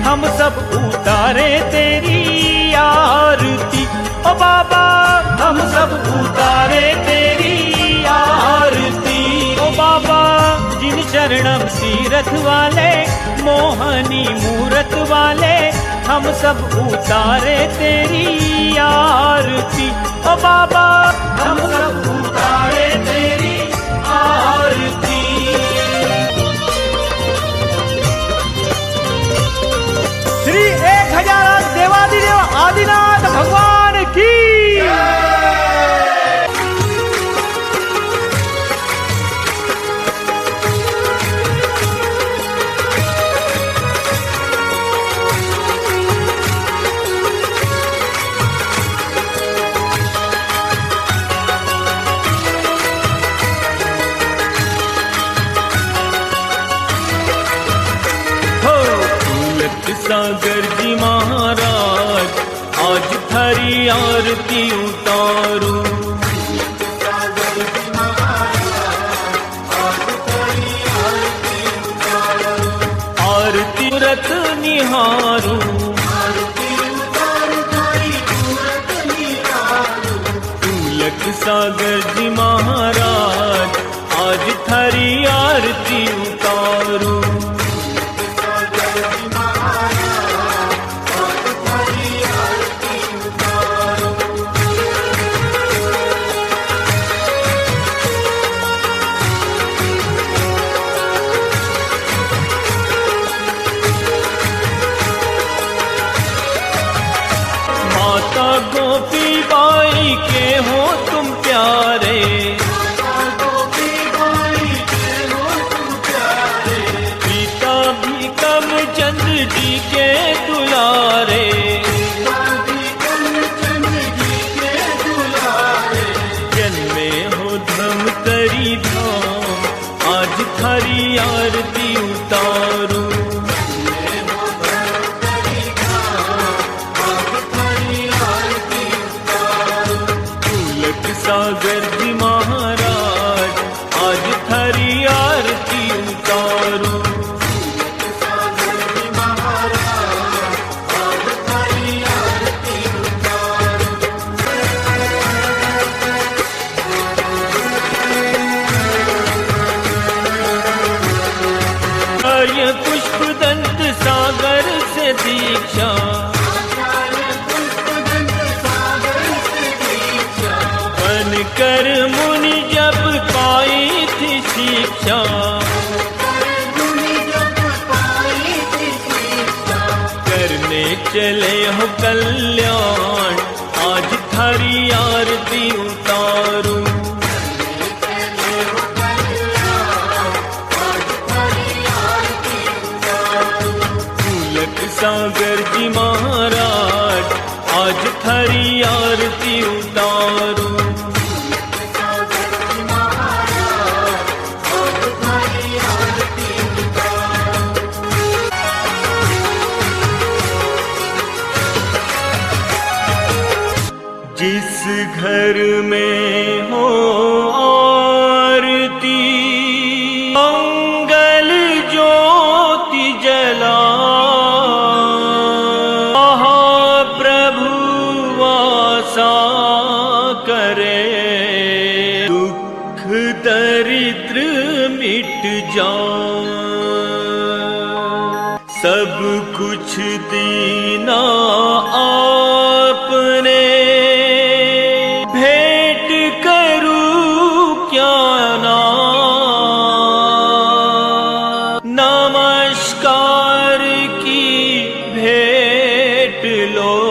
हम सब उतारे तेरी आरती ओ बाबा, हम सब उतारे तेरी आरती ओ बाबा। जिन शरण स्वर्णम तीरथ वाले, मोहनी मूरत वाले, हम सब उतारे तेरी आरती। ओ बाबा हम सब उतारे तेरी आरती। श्री 1000 देवादिदेव आदिनाथ भगवान की। सागर जी महाराज आज थारी आरती उतारू। आरती व्रत निहारू। तुलक सागर जी महाराज आज थारी आरती उतारू। गोपी बाई के हो तुम प्यारे, पिता भी कम चंद जी के दुलारे। जन्मे हो धम तरी धाम आज थारी आरती उतारू। सागर जी महाराज आज थारी आरती उतारू। आर्य पुष्प दंत सागर से दीक्षा, कर मुनि जब पाई थी शिक्षा। करने चले हो कल्याण आज थारी आरती उतारू। तुलक सागर जी महाराज आज थारी आरती उतारू। जिस घर में हो आरती मंगल ज्योति जला, महाप्रभु वासा करे, दुख दरिद्र मिट जाए। सब कुछ दीना आपने, नमस्कार की भेंट लो।